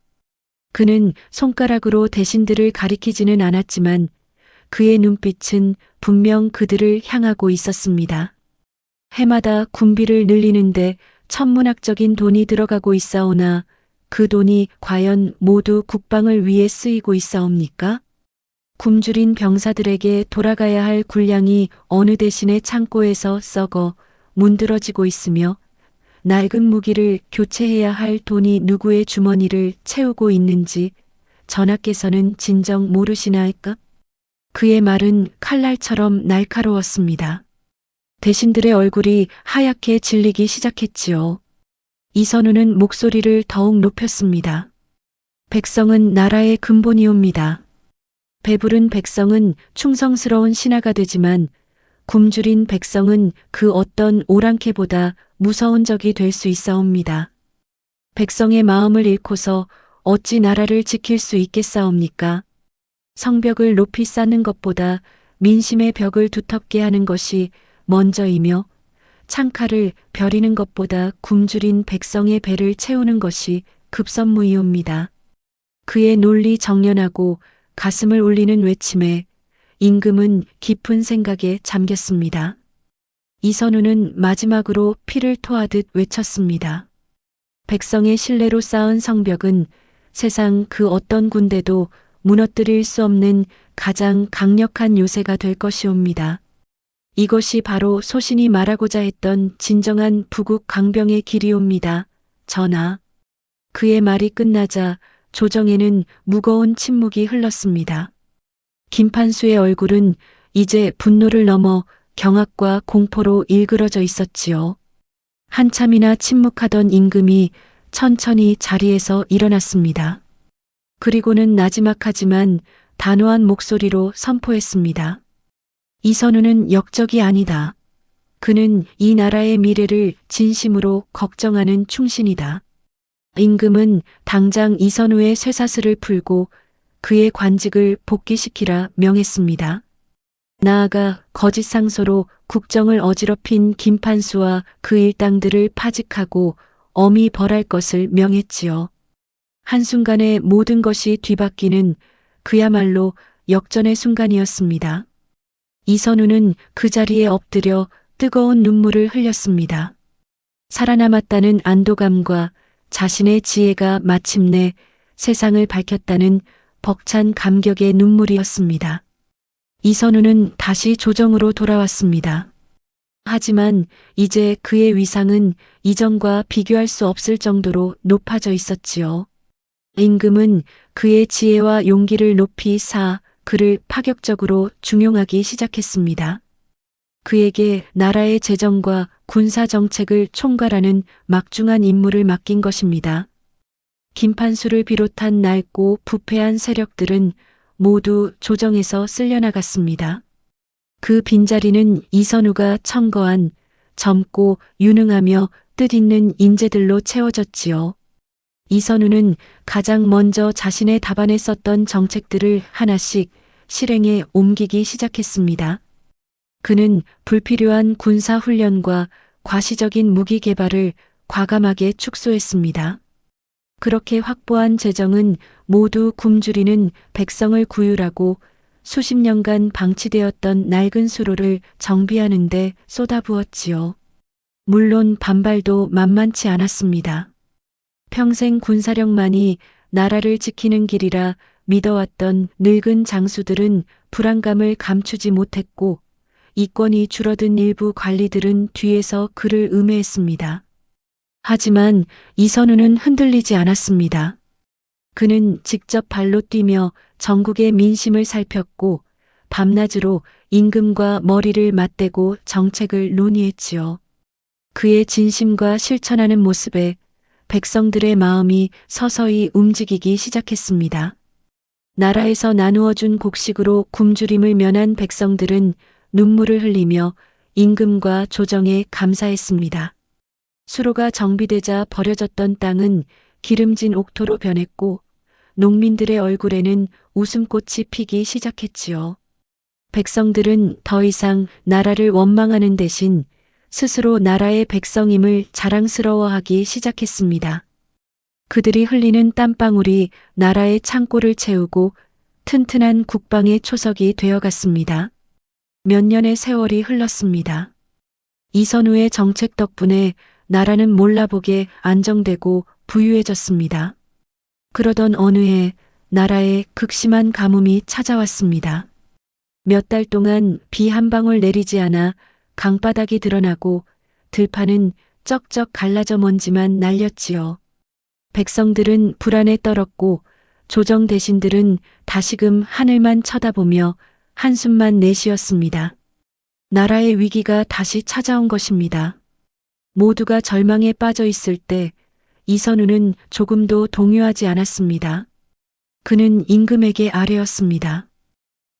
그는 손가락으로 대신들을 가리키지는 않았지만 그의 눈빛은 분명 그들을 향하고 있었습니다. 해마다 군비를 늘리는데 천문학적인 돈이 들어가고 있사오나 그 돈이 과연 모두 국방을 위해 쓰이고 있사옵니까? 굶주린 병사들에게 돌아가야 할 군량이 어느 대신의 창고에서 썩어 문드러지고 있으며 낡은 무기를 교체해야 할 돈이 누구의 주머니를 채우고 있는지 전하께서는 진정 모르시나이까? 그의 말은 칼날처럼 날카로웠습니다. 대신들의 얼굴이 하얗게 질리기 시작했지요. 이선우는 목소리를 더욱 높였습니다. 백성은 나라의 근본이옵니다. 배부른 백성은 충성스러운 신하가 되지만 굶주린 백성은 그 어떤 오랑캐보다 무서운 적이 될 수 있사옵니다. 백성의 마음을 잃고서 어찌 나라를 지킬 수 있겠사옵니까? 성벽을 높이 쌓는 것보다 민심의 벽을 두텁게 하는 것이 먼저이며 창칼을 벼리는 것보다 굶주린 백성의 배를 채우는 것이 급선무이옵니다. 그의 논리 정연하고 가슴을 울리는 외침에 임금은 깊은 생각에 잠겼습니다. 이선우는 마지막으로 피를 토하듯 외쳤습니다. 백성의 신뢰로 쌓은 성벽은 세상 그 어떤 군대도 무너뜨릴 수 없는 가장 강력한 요새가 될 것이옵니다. 이것이 바로 소신이 말하고자 했던 진정한 부국 강병의 길이옵니다. 전하. 그의 말이 끝나자 조정에는 무거운 침묵이 흘렀습니다. 김판수의 얼굴은 이제 분노를 넘어 경악과 공포로 일그러져 있었지요. 한참이나 침묵하던 임금이 천천히 자리에서 일어났습니다. 그리고는 나지막하지만 단호한 목소리로 선포했습니다. 이선우는 역적이 아니다. 그는 이 나라의 미래를 진심으로 걱정하는 충신이다. 임금은 당장 이선우의 쇠사슬을 풀고 그의 관직을 복귀시키라 명했습니다. 나아가 거짓 상소로 국정을 어지럽힌 김판수와 그 일당들을 파직하고 엄히 벌할 것을 명했지요. 한순간에 모든 것이 뒤바뀌는 그야말로 역전의 순간이었습니다. 이선우는 그 자리에 엎드려 뜨거운 눈물을 흘렸습니다. 살아남았다는 안도감과 자신의 지혜가 마침내 세상을 밝혔다는 벅찬 감격의 눈물이었습니다. 이선우는 다시 조정으로 돌아왔습니다. 하지만 이제 그의 위상은 이전과 비교할 수 없을 정도로 높아져 있었지요. 임금은 그의 지혜와 용기를 높이 쌓아 그를 파격적으로 중용하기 시작했습니다. 그에게 나라의 재정과 군사 정책을 총괄하는 막중한 임무를 맡긴 것입니다. 김판수를 비롯한 낡고 부패한 세력들은 모두 조정에서 쓸려나갔습니다. 그 빈자리는 이선우가 청거한 젊고 유능하며 뜻있는 인재들로 채워졌지요. 이선우는 가장 먼저 자신의 답안에 썼던 정책들을 하나씩 실행에 옮기기 시작했습니다. 그는 불필요한 군사 훈련과 과시적인 무기 개발을 과감하게 축소했습니다. 그렇게 확보한 재정은 모두 굶주리는 백성을 구휼하고 수십 년간 방치되었던 낡은 수로를 정비하는 데 쏟아부었지요. 물론 반발도 만만치 않았습니다. 평생 군사력만이 나라를 지키는 길이라 믿어왔던 늙은 장수들은 불안감을 감추지 못했고 이권이 줄어든 일부 관리들은 뒤에서 그를 음해했습니다. 하지만 이선우는 흔들리지 않았습니다. 그는 직접 발로 뛰며 전국의 민심을 살폈고 밤낮으로 임금과 머리를 맞대고 정책을 논의했지요. 그의 진심과 실천하는 모습에 백성들의 마음이 서서히 움직이기 시작했습니다. 나라에서 나누어준 곡식으로 굶주림을 면한 백성들은 눈물을 흘리며 임금과 조정에 감사했습니다. 수로가 정비되자 버려졌던 땅은 기름진 옥토로 변했고 농민들의 얼굴에는 웃음꽃이 피기 시작했지요. 백성들은 더 이상 나라를 원망하는 대신 스스로 나라의 백성임을 자랑스러워하기 시작했습니다. 그들이 흘리는 땀방울이 나라의 창고를 채우고 튼튼한 국방의 초석이 되어갔습니다. 몇 년의 세월이 흘렀습니다. 이선우의 정책 덕분에 나라는 몰라보게 안정되고 부유해졌습니다. 그러던 어느 해 나라에 극심한 가뭄이 찾아왔습니다. 몇 달 동안 비 한 방울 내리지 않아 강바닥이 드러나고 들판은 쩍쩍 갈라져 먼지만 날렸지요. 백성들은 불안에 떨었고 조정 대신들은 다시금 하늘만 쳐다보며 한숨만 내쉬었습니다. 나라의 위기가 다시 찾아온 것입니다. 모두가 절망에 빠져 있을 때 이선우는 조금도 동요하지 않았습니다. 그는 임금에게 아뢰었습니다.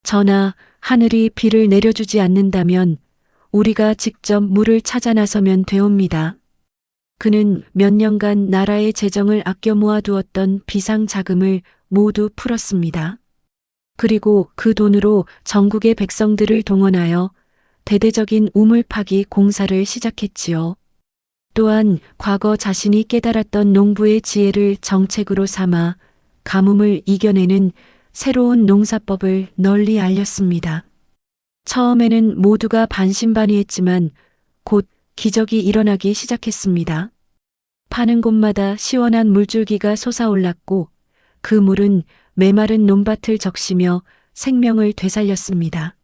전하, 하늘이 비를 내려주지 않는다면 우리가 직접 물을 찾아 나서면 되옵니다. 그는 몇 년간 나라의 재정을 아껴 모아두었던 비상 자금을 모두 풀었습니다. 그리고 그 돈으로 전국의 백성들을 동원하여 대대적인 우물 파기 공사를 시작했지요. 또한 과거 자신이 깨달았던 농부의 지혜를 정책으로 삼아 가뭄을 이겨내는 새로운 농사법을 널리 알렸습니다. 처음에는 모두가 반신반의했지만 곧 기적이 일어나기 시작했습니다. 파는 곳마다 시원한 물줄기가 솟아올랐고 그 물은 메마른 논밭을 적시며 생명을 되살렸습니다.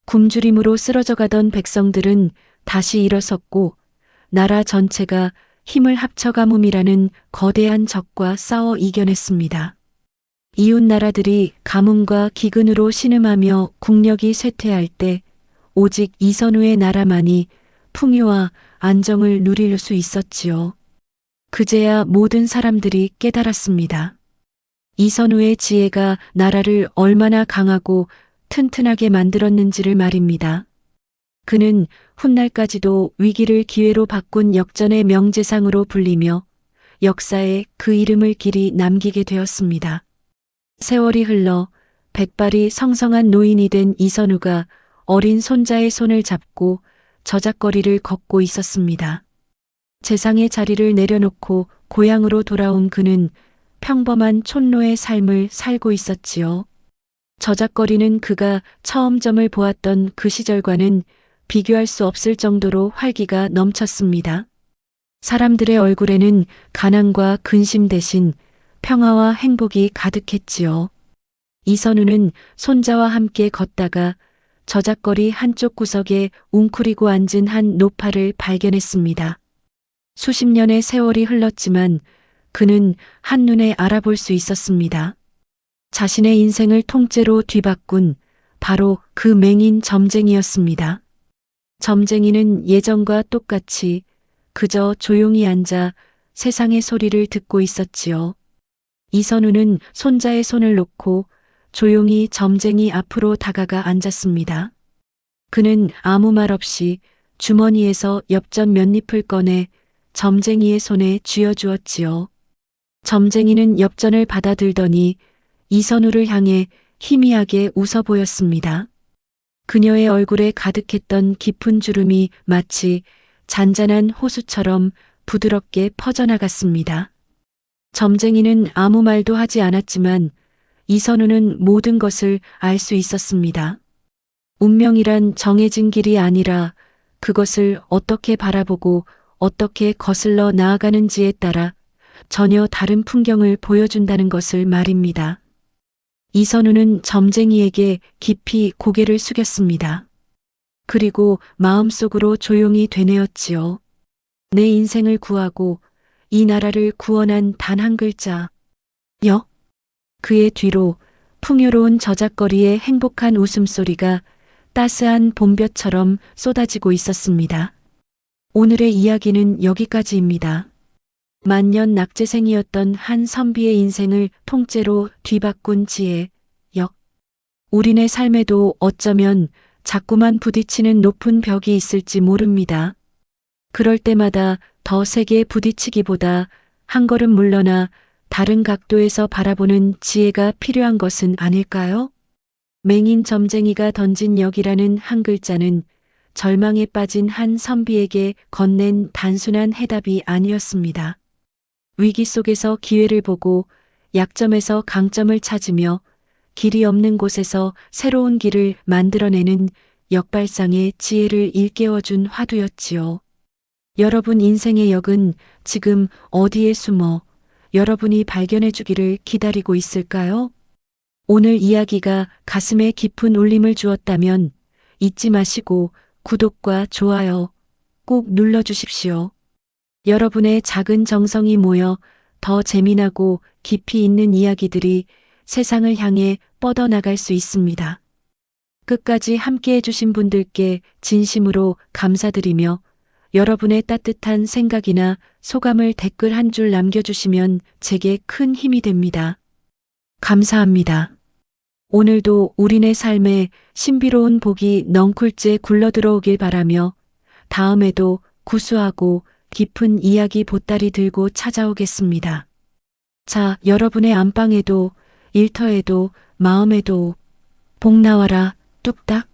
굶주림으로 쓰러져가던 백성들은 다시 일어섰고 나라 전체가 힘을 합쳐 가뭄이라는 거대한 적과 싸워 이겨냈습니다. 이웃 나라들이 가뭄과 기근으로 신음하며 국력이 쇠퇴할 때 오직 이선우의 나라만이 풍요와 안정을 누릴 수 있었지요. 그제야 모든 사람들이 깨달았습니다. 이선우의 지혜가 나라를 얼마나 강하고 튼튼하게 만들었는지를 말입니다. 그는 훗날까지도 위기를 기회로 바꾼 역전의 명재상으로 불리며 역사에 그 이름을 길이 남기게 되었습니다. 세월이 흘러 백발이 성성한 노인이 된 이선우가 어린 손자의 손을 잡고 저작거리를 걷고 있었습니다. 재상의 자리를 내려놓고 고향으로 돌아온 그는 평범한 촌노의 삶을 살고 있었지요. 저작거리는 그가 처음 점을 보았던 그 시절과는 비교할 수 없을 정도로 활기가 넘쳤습니다. 사람들의 얼굴에는 가난과 근심 대신 평화와 행복이 가득했지요. 이선우는 손자와 함께 걷다가 저작거리 한쪽 구석에 웅크리고 앉은 한 노파를 발견했습니다. 수십 년의 세월이 흘렀지만 그는 한눈에 알아볼 수 있었습니다. 자신의 인생을 통째로 뒤바꾼 바로 그 맹인 점쟁이였습니다. 점쟁이는 예전과 똑같이 그저 조용히 앉아 세상의 소리를 듣고 있었지요. 이선우는 손자의 손을 놓고 조용히 점쟁이 앞으로 다가가 앉았습니다. 그는 아무 말 없이 주머니에서 엽전 몇 잎을 꺼내 점쟁이의 손에 쥐어주었지요. 점쟁이는 엽전을 받아들더니 이선우를 향해 희미하게 웃어 보였습니다. 그녀의 얼굴에 가득했던 깊은 주름이 마치 잔잔한 호수처럼 부드럽게 퍼져나갔습니다. 점쟁이는 아무 말도 하지 않았지만 이선우는 모든 것을 알 수 있었습니다. 운명이란 정해진 길이 아니라 그것을 어떻게 바라보고 어떻게 거슬러 나아가는지에 따라 전혀 다른 풍경을 보여준다는 것을 말입니다. 이선우는 점쟁이에게 깊이 고개를 숙였습니다. 그리고 마음속으로 조용히 되뇌었지요. 내 인생을 구하고 이 나라를 구원한 단 한 글자. 역. 그의 뒤로 풍요로운 저작거리의 행복한 웃음소리가 따스한 봄볕처럼 쏟아지고 있었습니다. 오늘의 이야기는 여기까지입니다. 만년 낙제생이었던 한 선비의 인생을 통째로 뒤바꾼 지혜, 역. 우리네 삶에도 어쩌면 자꾸만 부딪히는 높은 벽이 있을지 모릅니다. 그럴 때마다 더 세게 부딪히기보다 한 걸음 물러나 다른 각도에서 바라보는 지혜가 필요한 것은 아닐까요? 맹인 점쟁이가 던진 역이라는 한 글자는 절망에 빠진 한 선비에게 건넨 단순한 해답이 아니었습니다. 위기 속에서 기회를 보고 약점에서 강점을 찾으며 길이 없는 곳에서 새로운 길을 만들어내는 역발상의 지혜를 일깨워준 화두였지요. 여러분 인생의 역은 지금 어디에 숨어 여러분이 발견해 주기를 기다리고 있을까요? 오늘 이야기가 가슴에 깊은 울림을 주었다면 잊지 마시고 구독과 좋아요 꼭 눌러주십시오. 여러분의 작은 정성이 모여 더 재미나고 깊이 있는 이야기들이 세상을 향해 뻗어나갈 수 있습니다. 끝까지 함께해 주신 분들께 진심으로 감사드리며 여러분의 따뜻한 생각이나 소감을 댓글 한 줄 남겨주시면 제게 큰 힘이 됩니다. 감사합니다. 오늘도 우리네 삶에 신비로운 복이 넝쿨째 굴러들어오길 바라며 다음에도 구수하고 깊은 이야기 보따리 들고 찾아오겠습니다. 자, 여러분의 안방에도, 일터에도, 마음에도 복 나와라, 뚝딱.